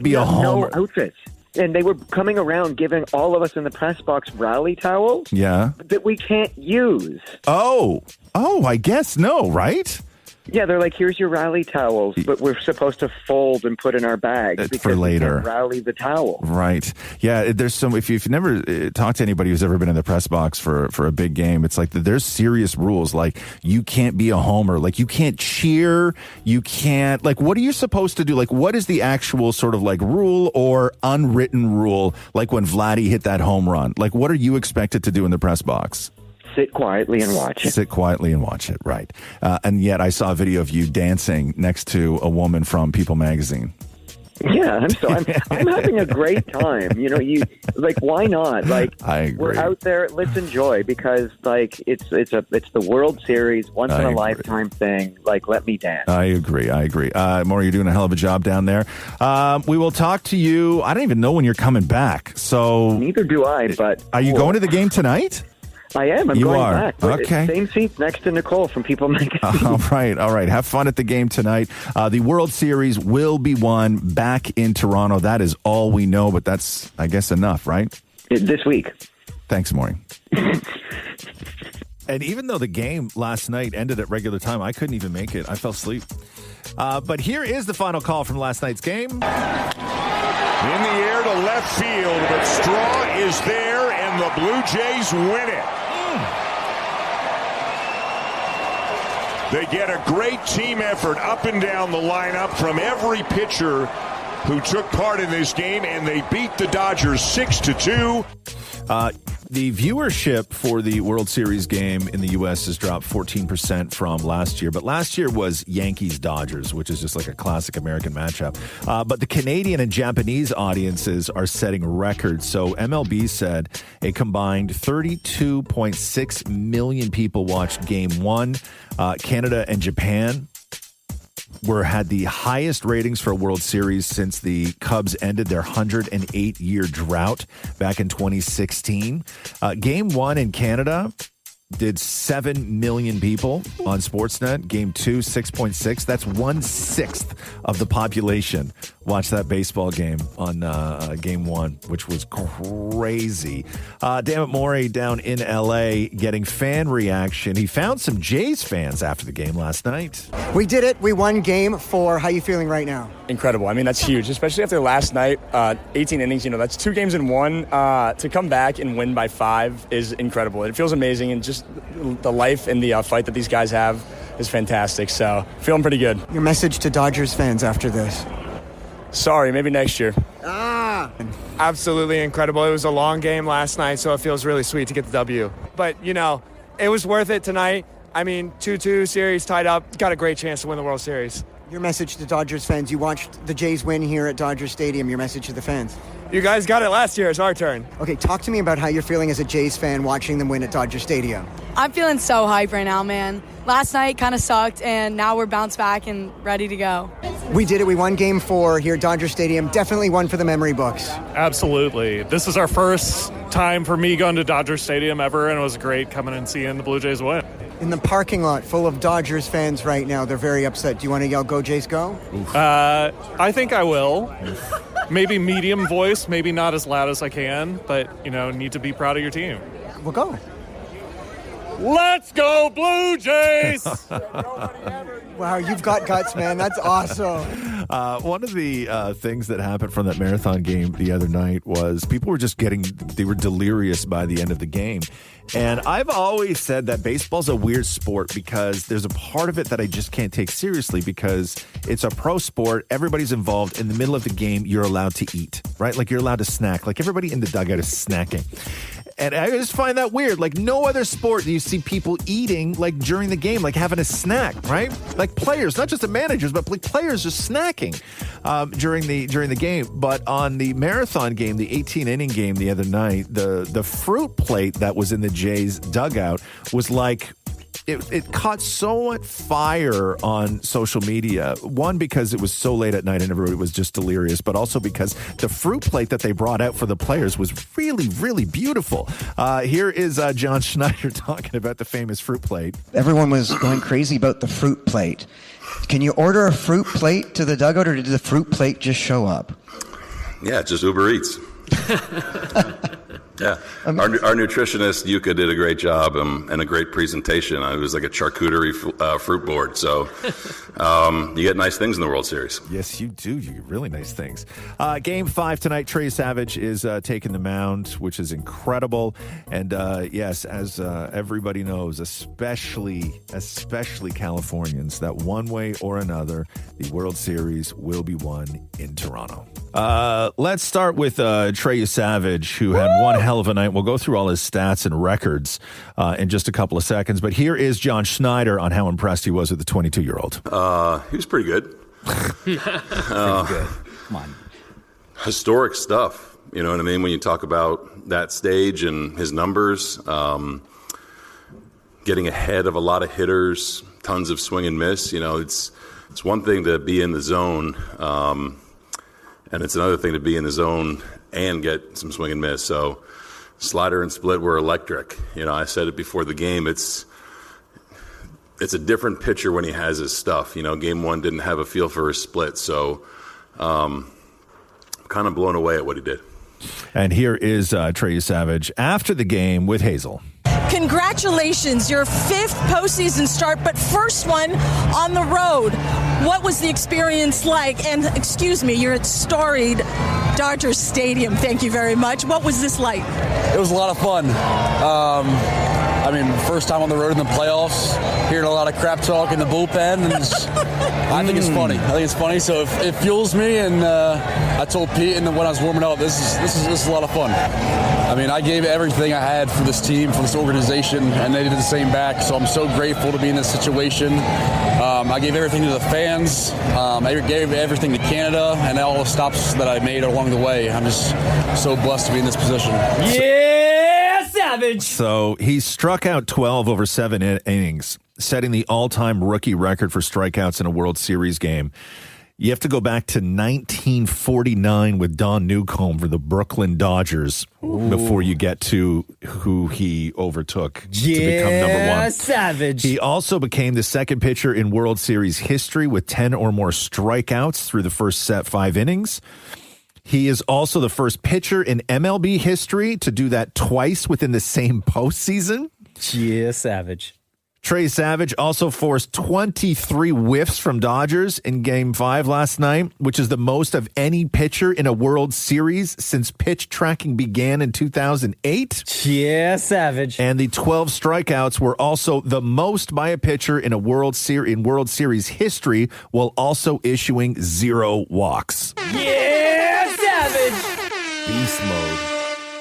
be a homer. No outfits. And they were coming around giving all of us in the press box rally towels. Yeah. That we can't use. Oh, I guess no, right? Yeah, they're like, here's your rally towels, but we're supposed to fold and put in our bags for later. We can't rally the towel. Right. Yeah, there's some, if you've never talked to anybody who's ever been in the press box for a big game, it's like there's serious rules. Like you can't be a homer. Like you can't cheer. You can't, like, what are you supposed to do? Like, what is the actual sort of like rule or unwritten rule? Like when Vladdy hit that home run, like what are you expected to do in the press box? Sit quietly and watch it. Sit quietly and watch it, right. And yet I saw a video of you dancing next to a woman from People Magazine. Yeah, I'm having a great time. You know, why not? Like, I agree. We're out there, let's enjoy, because like it's the World Series, once in a lifetime thing. Like, let me dance. I agree. Maurie, you're doing a hell of a job down there. We will talk to you. I don't even know when you're coming back. So neither do I. But are you going to the game tonight? I am. I'm going back. Okay. Same seat next to Nicole from People Magazine. All right. Have fun at the game tonight. The World Series will be won back in Toronto. That is all we know, but that's, I guess, enough, right? This week. Thanks, Maurie. And even though the game last night ended at regular time, I couldn't even make it. I fell asleep. But here is the final call from last night's game. In the air to left field, but Straw is there, and the Blue Jays win it. They get a great team effort up and down the lineup from every pitcher who took part in this game, and they beat the Dodgers 6-2. The viewership for the World Series game in the U.S. has dropped 14% from last year. But last year was Yankees-Dodgers, which is just like a classic American matchup. But the Canadian and Japanese audiences are setting records. So MLB said a combined 32.6 million people watched Game 1. Canada and Japan had the highest ratings for a World Series since the Cubs ended their 108-year drought back in 2016. Game 1 in Canada did 7 million people on Sportsnet. Game 2, 6.6. That's 1/6 of the population watched that baseball game on Game 1, which was crazy. Damn it, Maurie down in L.A. getting fan reaction. He found some Jays fans after the game last night. We did it. We won Game 4. How are you feeling right now? Incredible. I mean, that's huge, especially after last night. 18 innings, that's 2 games in 1. To come back and win by 5 is incredible. It feels amazing, and just the life and the fight that these guys have is fantastic. So, feeling pretty good. Your message to Dodgers fans after this? Sorry, maybe next year. Absolutely incredible. It was a long game last night, so it feels really sweet to get the W. But, it was worth it tonight. I mean, 2-2 series tied up. Got a great chance to win the World Series. Your message to Dodgers fans. You watched the Jays win here at Dodger Stadium. Your message to the fans. You guys got it last year. It's our turn. Okay, talk to me about how you're feeling as a Jays fan watching them win at Dodger Stadium. I'm feeling so hyped right now, man. Last night kind of sucked, and now we're bounced back and ready to go. We did it. We won Game 4 here at Dodger Stadium. Definitely one for the memory books. Absolutely. This is our first time for me going to Dodger Stadium ever, and it was great coming and seeing the Blue Jays win. In the parking lot full of Dodgers fans right now, they're very upset. Do you want to yell, "Go Jays, go"? I think I will. Maybe medium voice, maybe not as loud as I can, but, need to be proud of your team. Well, go. Let's go, Blue Jays! Wow, you've got guts, man. That's awesome. One of the things that happened from that marathon game the other night was people were just they were delirious by the end of the game. And I've always said that baseball's a weird sport because there's a part of it that I just can't take seriously because it's a pro sport. Everybody's involved. In the middle of the game, you're allowed to eat, right? Like you're allowed to snack. Like everybody in the dugout is snacking. And I just find that weird. Like no other sport do you see people eating like during the game, like having a snack, right? Like players, not just the managers, but like players are snacking during the game. But on the marathon game, the 18-inning game the other night, the fruit plate that was in the Jays dugout was like, it caught so much fire on social media. One, because it was so late at night and everybody was just delirious, but also because the fruit plate that they brought out for the players was really, really beautiful. Here is John Schneider talking about the famous fruit plate. Everyone was going crazy about the fruit plate. Can you order a fruit plate to the dugout, or did the fruit plate just show up? Yeah, just Uber Eats. Yeah, our nutritionist Yuka did a great job and a great presentation. It was like a charcuterie fruit board. So you get nice things in the World Series. Yes, you do. You get really nice things. Game 5 tonight, Trey Savage is taking the mound, which is incredible. And yes, as everybody knows, especially Californians, that one way or another, the World Series will be won in Toronto. Let's start with Trey Savage, who had one hell of a night. We'll go through all his stats and records in just a couple of seconds. But here is John Schneider on how impressed he was with the 22-year-old. He was pretty good. Pretty good. Come on. Historic stuff. You know what I mean? When you talk about that stage and his numbers, getting ahead of a lot of hitters, tons of swing and miss. You know, it's one thing to be in the zone, and it's another thing to be in the zone and get some swing and miss. So slider and split were electric. You know, I said it before the game. It's a different pitcher when he has his stuff. You know, game 1 didn't have a feel for his split. So kind of blown away at what he did. And here is Trey Savage after the game with Hazel. Congratulations, your 5th postseason start, but first one on the road. What was the experience like? And excuse me, you're at storied Dodgers Stadium. Thank you very much. What was this like? It was a lot of fun. I mean, first time on the road in the playoffs, hearing a lot of crap talk in the bullpen. And I think it's funny. So it fuels me. And I told Pete when I was warming up, this is a lot of fun. I mean, I gave everything I had for this team, for this organization, and they did the same back. So I'm so grateful to be in this situation. I gave everything to the fans. I gave everything to Canada and all the stops that I made along the way. I'm just so blessed to be in this position. Yeah, Savage. So he struck out 12 over 7 innings, setting the all-time rookie record for strikeouts in a World Series game. You have to go back to 1949 with Don Newcomb for the Brooklyn Dodgers before you get to who he overtook to become number 1. Savage. He also became the second pitcher in World Series history with 10 or more strikeouts through the first 5 innings. He is also the first pitcher in MLB history to do that twice within the same postseason. Yeah, Savage. Trey Savage also forced 23 whiffs from Dodgers in Game 5 last night, which is the most of any pitcher in a World Series since pitch tracking began in 2008. Yeah, Savage. And the 12 strikeouts were also the most by a pitcher in a World Series history, while also issuing 0 walks. Yeah, Savage. Beast mode.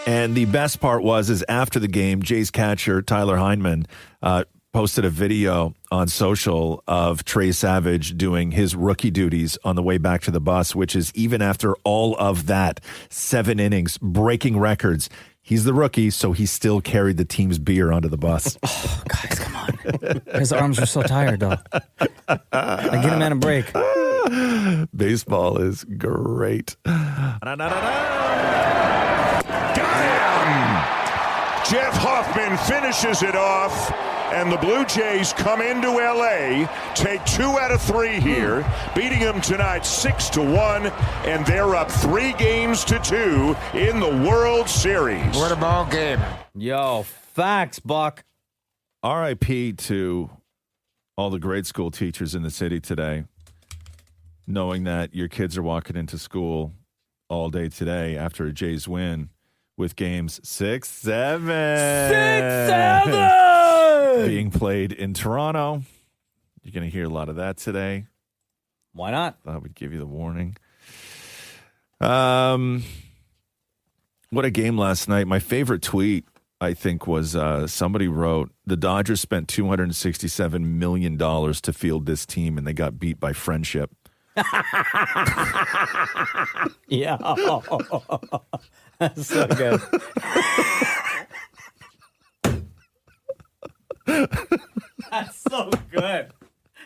And the best part is after the game, Jays catcher Tyler Heineman posted a video on social of Trey Savage doing his rookie duties on the way back to the bus, which is even after all of that 7 innings, breaking records. He's the rookie, so he still carried the team's beer onto the bus. Oh, guys, come on. His arms are so tired, though. I get him at a break. Baseball is great. Got him! Jeff Hoffman finishes it off. And the Blue Jays come into L.A., take 2 out of 3 here, beating them tonight 6-1, and they're up 3 games to 2 in the World Series. What a ball game. Yo, facts, Buck. R.I.P. to all the grade school teachers in the city today. knowing that your kids are walking into school all day today after a Jays win with games 6, 7. 6, 7! Being played in Toronto. You're going to hear a lot of that today. Why not? Thought we'd give you the warning. What a game last night. My favorite tweet, I think, was somebody wrote, the Dodgers spent $267 million to field this team, and they got beat by friendship. Yeah. That's so good. That's so good.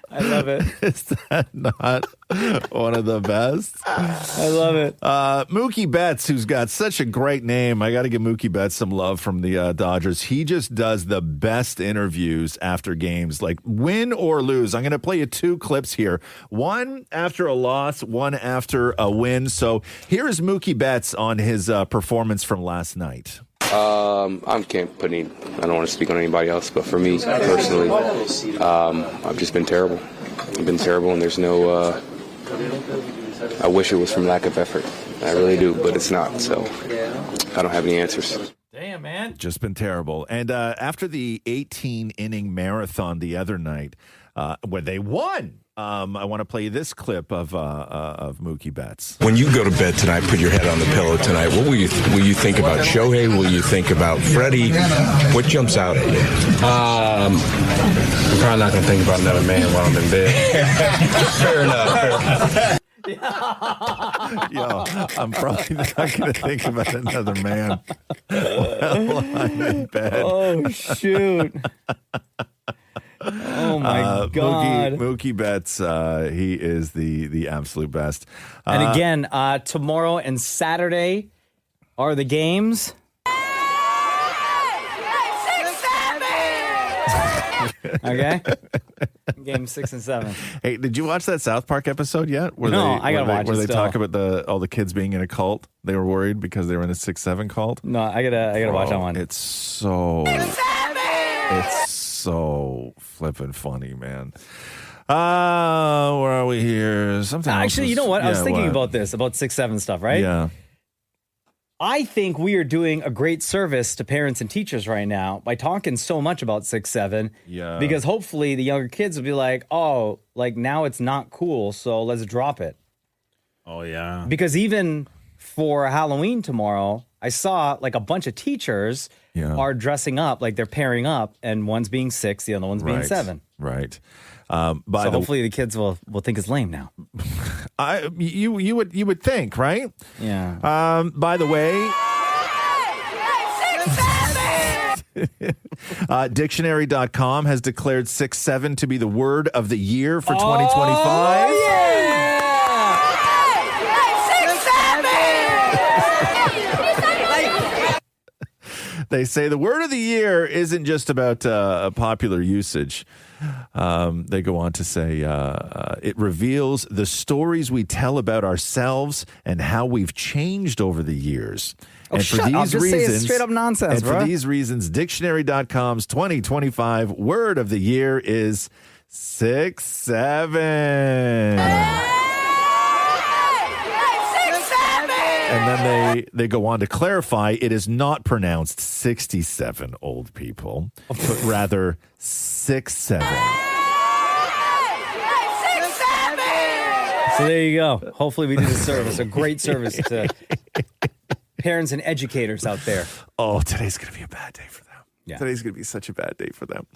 I love it. Is that not one of the best? I love it. Mookie Betts, who's got such a great name. I got to give Mookie Betts some love from the Dodgers. He just does the best interviews after games, like win or lose. I'm going to play you 2 clips here. One after a loss, one after a win. So here is Mookie Betts on his performance from last night. I can't put any, I don't want to speak on anybody else, but for me personally, I've just been terrible. I've been terrible, and there's no, I wish it was from lack of effort. I really do, but it's not, so I don't have any answers. Damn, man. Just been terrible. And after the 18-inning marathon the other night, where they won, I want to play you this clip of Mookie Betts. When you go to bed tonight, put your head on the pillow tonight, what will you think about Shohei? Will you think about Freddie? What jumps out at you? I'm probably not going to think about another man while I'm in bed. Fair enough. Yo, I'm probably not going to think about another man while I'm in bed. Oh, shoot. Oh, my God. Mookie Betts, he is the absolute best. And again, tomorrow and Saturday are the games. Okay? Game 6 and 7. Hey, did you watch that South Park episode yet? No, I gotta watch it Where they still. talk about all the kids being in a cult. They were worried because they were in a 6-7 cult. No, I gotta watch that one. It's so flippin' funny, man. Where are we here? Something else Actually, you know what? I was thinking about this, about 6-7 stuff, right? Yeah. I think we are doing a great service to parents and teachers right now by talking so much about 6-7. Yeah. Because hopefully the younger kids will be like, oh, like now it's not cool, so let's drop it. Oh, yeah. Because even for Halloween tomorrow, I saw like a bunch of teachers are dressing up, like they're pairing up, and one's being 6, the other one's being 7. Right. So hopefully the kids will think it's lame now. You would think, right? Yeah. By the way, dictionary.com has declared 6-7 to be the word of the year for 2025. Oh, yeah! They say the word of the year isn't just about popular usage. They go on to say it reveals the stories we tell about ourselves and how we've changed over the years. Oh, and for shut up. these Just say it's reasons, straight up nonsense, and bro. for these reasons, Dictionary.com's 2025 word of the year is 6-7. And then they go on to clarify it is not pronounced 67, old people, but rather 6-7. So there you go. Hopefully we did a service, a great service to parents and educators out there. Oh, today's going to be a bad day for them. Yeah. Today's going to be such a bad day for them.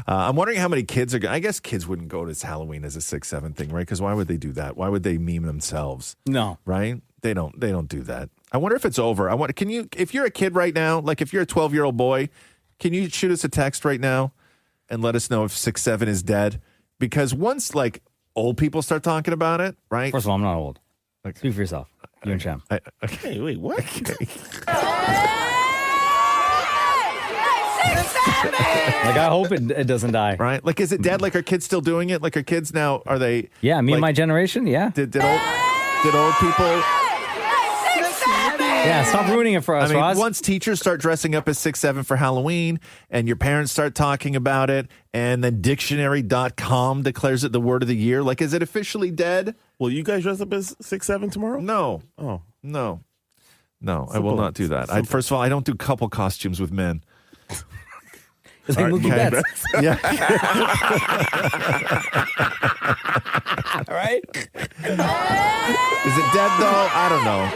I'm wondering how many kids are going to... I guess kids wouldn't go to Halloween as a 6-7 thing, right? Because why would they do that? Why would they meme themselves? No. Right? They don't do that. I wonder if it's over. Can you, if you're a kid right now, like if you're a 12-year-old boy, can you shoot us a text right now and let us know if 6-7 is dead? Because once like old people start talking about it, right? First of all, I'm not old. Speak for yourself. You and Shem. Okay, wait, what? Like, I hope it doesn't die. Right? Like, is it dead? Like, are kids still doing it? Like, are kids now, are they... Yeah, me like, and my generation, yeah. Did old people... Yeah, stop ruining it for us, I mean, Roz. once teachers start dressing up as 6-7 for Halloween and your parents start talking about it and then dictionary.com declares it the word of the year, like, is it officially dead? Will you guys dress up as 6'7" tomorrow? No. Oh. No, I will not do that. First of all, I don't do couple costumes with men. It's like Mookie Betts. Yeah. Right? Is it dead, though? I don't know.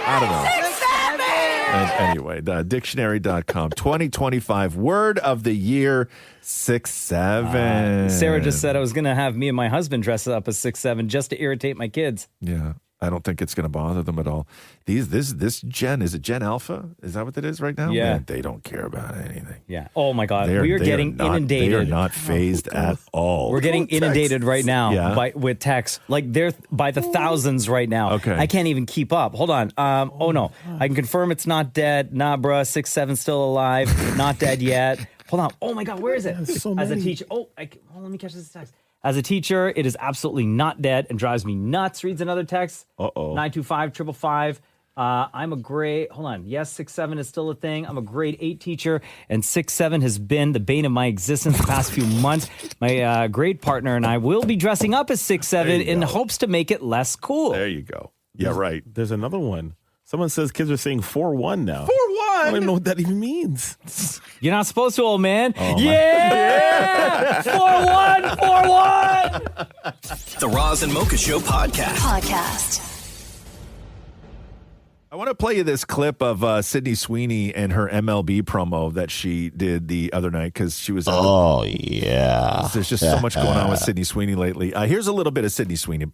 Anyway, the dictionary.com 2025 word of the year 6'7". Sarah just said I was going to have me and my husband dress up as 6'7" just to irritate my kids. Yeah. I don't think it's going to bother them at all. This Gen, is it Gen Alpha? Is that what it is right now? Yeah. Man, they don't care about anything. Yeah. Oh, my God. They We are getting inundated. They are not phased at all. We're getting inundated right now with texts. Like, they're by the thousands right now. Okay. I can't even keep up. Hold on. Oh, no. I can confirm it's not dead. Nah, bruh. 6'7" still alive. Not dead yet. Hold on. Oh, my God. Where is it? So As a teacher. Let me catch this text. As a teacher, it is absolutely not dead and drives me nuts. Reads another text. 925-555. I'm a grade. Hold on. Yes, 6'7" is still a thing. I'm a grade 8 teacher, and 6'7" has been the bane of my existence the past few months. My grade partner and I will be dressing up as 6'7" in hopes to make it less cool. There you go. Yeah, right. There's another one. Someone says kids are saying 4'1" now. 4'1"? I don't even know what that even means. You're not supposed to, old man. Oh, yeah! 4'1", 4'1". The Roz and Mocha Show podcast. I want to play you this clip of Sydney Sweeney and her MLB promo that she did the other night because she was. Yeah. There's just so much going on with Sydney Sweeney lately. Here's a little bit of Sydney Sweeney.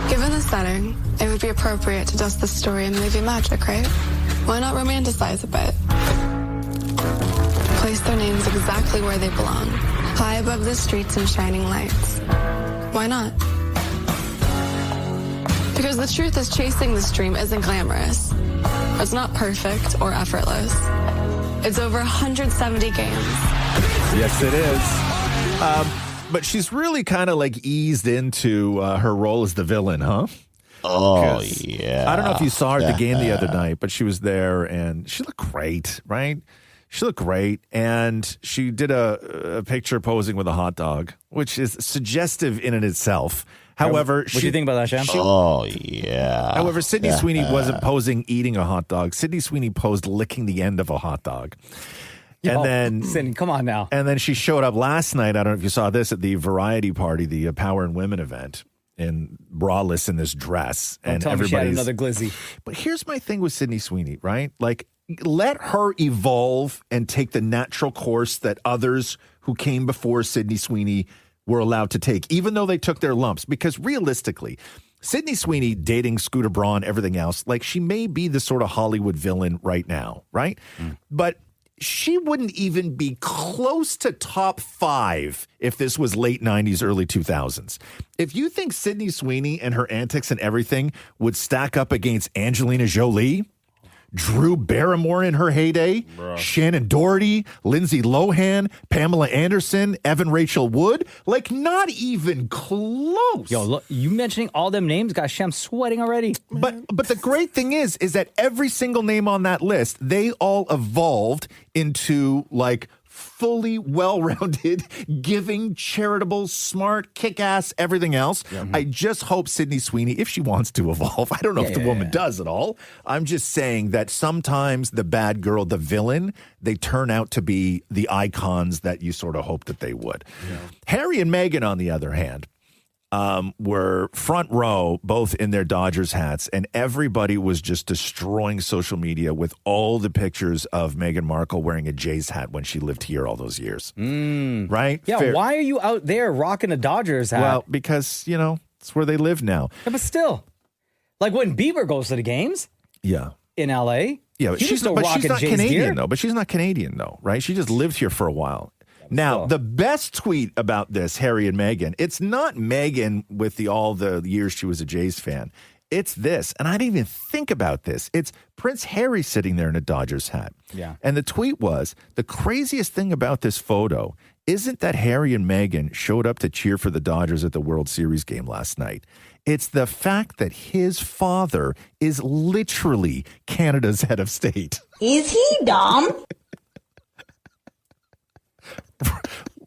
Given the setting, it would be appropriate to dust the story in movie magic, right? Why not romanticize a bit? Place their names exactly where they belong, high above the streets and shining lights. Why not? Because the truth is chasing this dream isn't glamorous. It's not perfect or effortless. It's over 170 games. Yes, it is. But she's really kind of like eased into her role as the villain, huh? Oh, yeah. I don't know if you saw her at the game the other night, but she was there and she looked great, right? She looked great. And she did a picture posing with a hot dog, which is suggestive in and itself. However, what do you think about that, Sham? However, Sydney Sweeney wasn't posing eating a hot dog. Sydney Sweeney posed licking the end of a hot dog. And then, Sydney, come on now. And then she showed up last night. I don't know if you saw this at the variety party, the Power and Women event, in braless in this dress. And tell me she had another glizzy. But here's my thing with Sydney Sweeney, right? Like, let her evolve and take the natural course that others who came before Sydney Sweeney were allowed to take, even though they took their lumps. Because realistically, Sydney Sweeney dating Scooter Braun, everything else, like she may be the sort of Hollywood villain right now, right? But she wouldn't even be close to top 5 if this was late 90s, early 2000s. If you think Sydney Sweeney and her antics and everything would stack up against Angelina Jolie, Drew Barrymore in her heyday, Shannon Doherty, Lindsay Lohan, Pamela Anderson, Evan Rachel Wood, like not even close. Yo, look, you mentioning all them names got Shem sweating already. But the great thing is that every single name on that list, they all evolved into like fully well-rounded, giving, charitable, smart, kick-ass, everything else. I just hope Sydney Sweeney, if she wants to evolve, I don't know if the woman does at all. I'm just saying that sometimes the bad girl, the villain, they turn out to be the icons that you sort of hope that they would. Harry and Meghan, on the other hand, were front row, both in their Dodgers hats, and everybody was just destroying social media with all the pictures of Meghan Markle wearing a Jays hat when she lived here all those years. Right? Yeah, why are you out there rocking a Dodgers hat? Well, because, you know, it's where they live now. Yeah, but still, like when Bieber goes to the games in L.A., yeah, but she's not Canadian, gear. though. But she's not Canadian, though, right? She just lived here for a while. Now, the best tweet about this, Harry and Meghan, it's not Meghan with all the years she was a Jays fan. It's this, and I didn't even think about this. It's Prince Harry sitting there in a Dodgers hat. Yeah. And the tweet was, the craziest thing about this photo isn't that Harry and Meghan showed up to cheer for the Dodgers at the World Series game last night. It's the fact that his father is literally Canada's head of state. Is he dumb?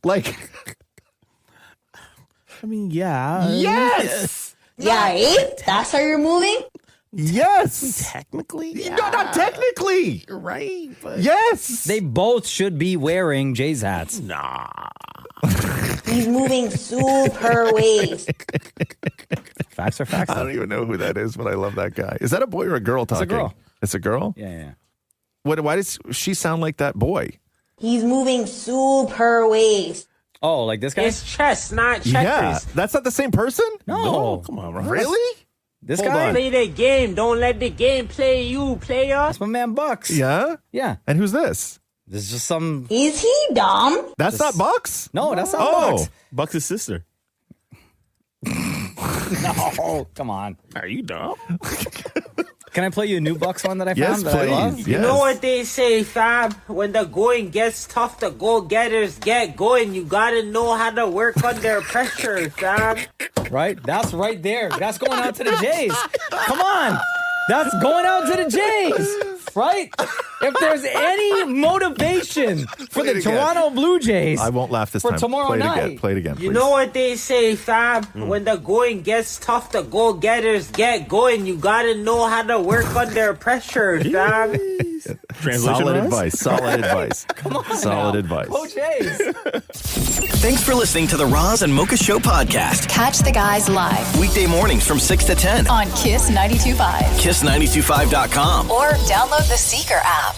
Like, I mean, yeah. Yes. Yeah, that's how you're moving? Yes. Technically? Yeah. No, not technically. You're right. But... Yes. They both should be wearing Jays hats. Nah. He's moving super ways. Facts are facts. I don't even know who that is, but I love that guy. Is that a boy or a girl talking? It's a girl. It's a girl? Yeah. Why does she sound like that boy? He's moving super ways. Oh, like this guy? It's chess, not checkers. Yeah. That's not the same person? No. Come on, Roz. Really? This Hold guy? on. Play the game. Don't let the game play you, player. That's my man Bucks. Yeah? Yeah. And who's this? This is just some... Is he dumb? That's not Bucks? No, that's not Bucks. Bucks' sister. No, come on. Are you dumb? Can I play you a new Bucks one that I Yes, found that I love? please. You know what they say, fam? When the going gets tough, the go-getters get going. You gotta know how to work under pressure, fam. Right? That's right there. That's going out to the Jays. Come on. That's going out to the Jays. Right? If there's any motivation for the Toronto Blue Jays. I won't laugh this for time. tomorrow Play it night. again. Play it again, please. You know what they say, fam? When the going gets tough, the go-getters get going. You gotta know how to work under pressure, fam. Solid advice. Solid advice. Come on Solid now. advice. Go Jays. Thanks for listening to the Roz and Mocha Show podcast. Catch the guys live Weekday mornings from 6 to 10 on Kiss 92.5 KISS925.com or download the Seeker app.